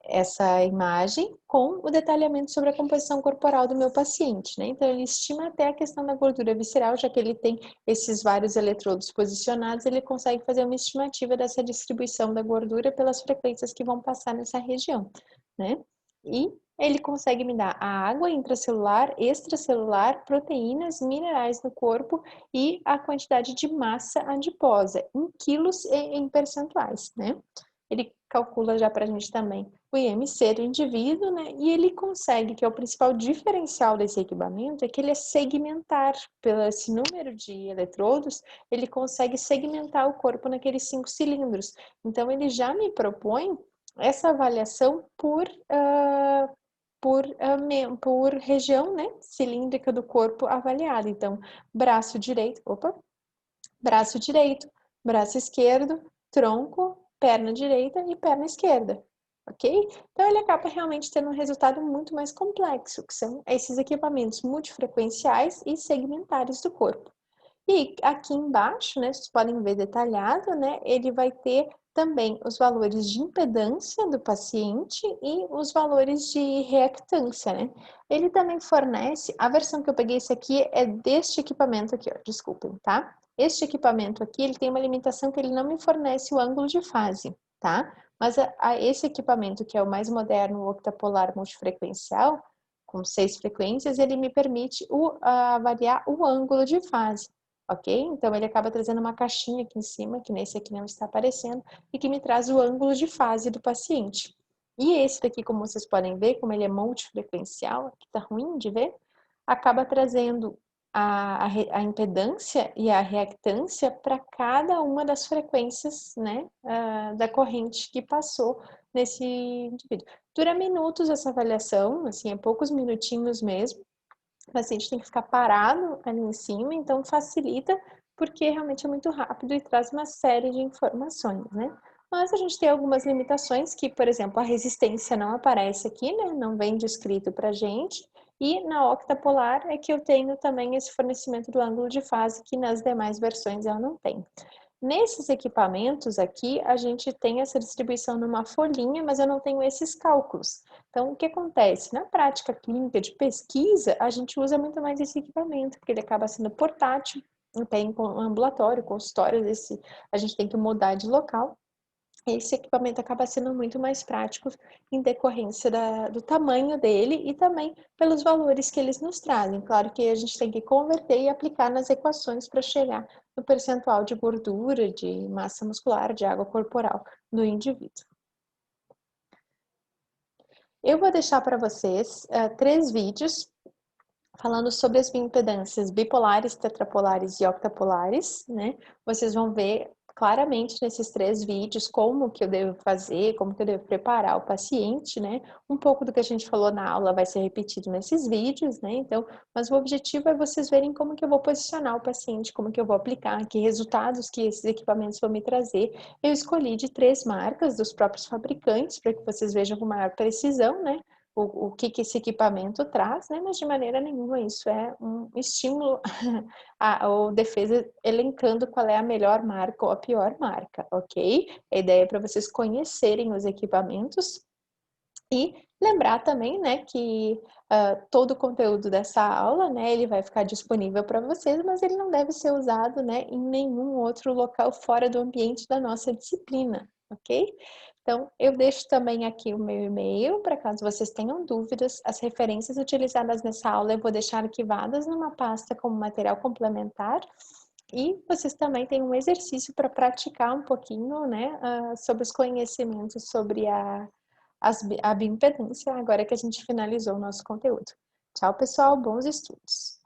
essa imagem com o detalhamento sobre a composição corporal do meu paciente, né? Então, ele estima até a questão da gordura visceral, já que ele tem esses vários eletrodos posicionados, ele consegue fazer uma estimativa dessa distribuição da gordura pelas frequências que vão passar nessa região, né? E ele consegue me dar a água intracelular, extracelular, proteínas, minerais no corpo e a quantidade de massa adiposa, em quilos e em percentuais, né? Ele calcula já para a gente também o IMC do indivíduo, né? E ele consegue, que é o principal diferencial desse equipamento, é que ele é segmentar, pelo esse número de eletrodos, ele consegue segmentar o corpo naqueles 5 cilindros. Então, ele já me propõe essa avaliação por região, né, cilíndrica do corpo avaliada. Então, braço direito, braço esquerdo, tronco, perna direita e perna esquerda, ok? Então ele acaba realmente tendo um resultado muito mais complexo, que são esses equipamentos multifrequenciais e segmentares do corpo. E aqui embaixo, né, vocês podem ver detalhado, né, ele vai ter também os valores de impedância do paciente e os valores de reactância, né? Ele também fornece, a versão que eu peguei, esse aqui é deste equipamento aqui, ó, desculpem, tá? Este equipamento aqui, ele tem uma limitação que ele não me fornece o ângulo de fase, tá? Mas esse equipamento, que é o mais moderno, o octapolar multifrequencial, com 6 frequências, ele me permite avaliar o ângulo de fase, ok? Então, ele acaba trazendo uma caixinha aqui em cima, que nesse aqui não está aparecendo, e que me traz o ângulo de fase do paciente. E esse daqui, como vocês podem ver, como ele é multifrequencial, aqui tá ruim de ver, acaba trazendo a impedância e a reactância para cada uma das frequências, né, da corrente que passou nesse indivíduo. Dura minutos essa avaliação, assim, é poucos minutinhos mesmo. O paciente tem que ficar parado ali em cima, então facilita, porque realmente é muito rápido e traz uma série de informações, né? Mas a gente tem algumas limitações que, por exemplo, a resistência não aparece aqui, né? Não vem descrito pra gente. E na octapolar é que eu tenho também esse fornecimento do ângulo de fase, que nas demais versões eu não tenho. Nesses equipamentos aqui, a gente tem essa distribuição numa folhinha, mas eu não tenho esses cálculos. Então, o que acontece? Na prática clínica de pesquisa, a gente usa muito mais esse equipamento, porque ele acaba sendo portátil, tem ambulatório, consultório, a gente tem que mudar de local. Esse equipamento acaba sendo muito mais prático em decorrência do tamanho dele e também pelos valores que eles nos trazem. Claro que a gente tem que converter e aplicar nas equações para chegar no percentual de gordura, de massa muscular, de água corporal do indivíduo. Eu vou deixar para vocês 3 vídeos falando sobre as bioimpedâncias bipolares, tetrapolares e octapolares, né? Vocês vão ver claramente nesses 3 vídeos como que eu devo fazer, como que eu devo preparar o paciente, né? Um pouco do que a gente falou na aula vai ser repetido nesses vídeos, né? Então, mas o objetivo é vocês verem como que eu vou posicionar o paciente, como que eu vou aplicar, que resultados que esses equipamentos vão me trazer. Eu escolhi de 3 marcas dos próprios fabricantes para que vocês vejam com maior precisão, né? O que esse equipamento traz, né? Mas de maneira nenhuma isso é um estímulo ou defesa elencando qual é a melhor marca ou a pior marca, ok? A ideia é para vocês conhecerem os equipamentos e lembrar também, né, que todo o conteúdo dessa aula, né, ele vai ficar disponível para vocês, mas ele não deve ser usado, né, em nenhum outro local fora do ambiente da nossa disciplina, ok? Então, eu deixo também aqui o meu e-mail para caso vocês tenham dúvidas. As referências utilizadas nessa aula eu vou deixar arquivadas numa pasta como material complementar. E vocês também têm um exercício para praticar um pouquinho, né, sobre os conhecimentos sobre a bioimpedância, agora que a gente finalizou o nosso conteúdo. Tchau, pessoal, bons estudos!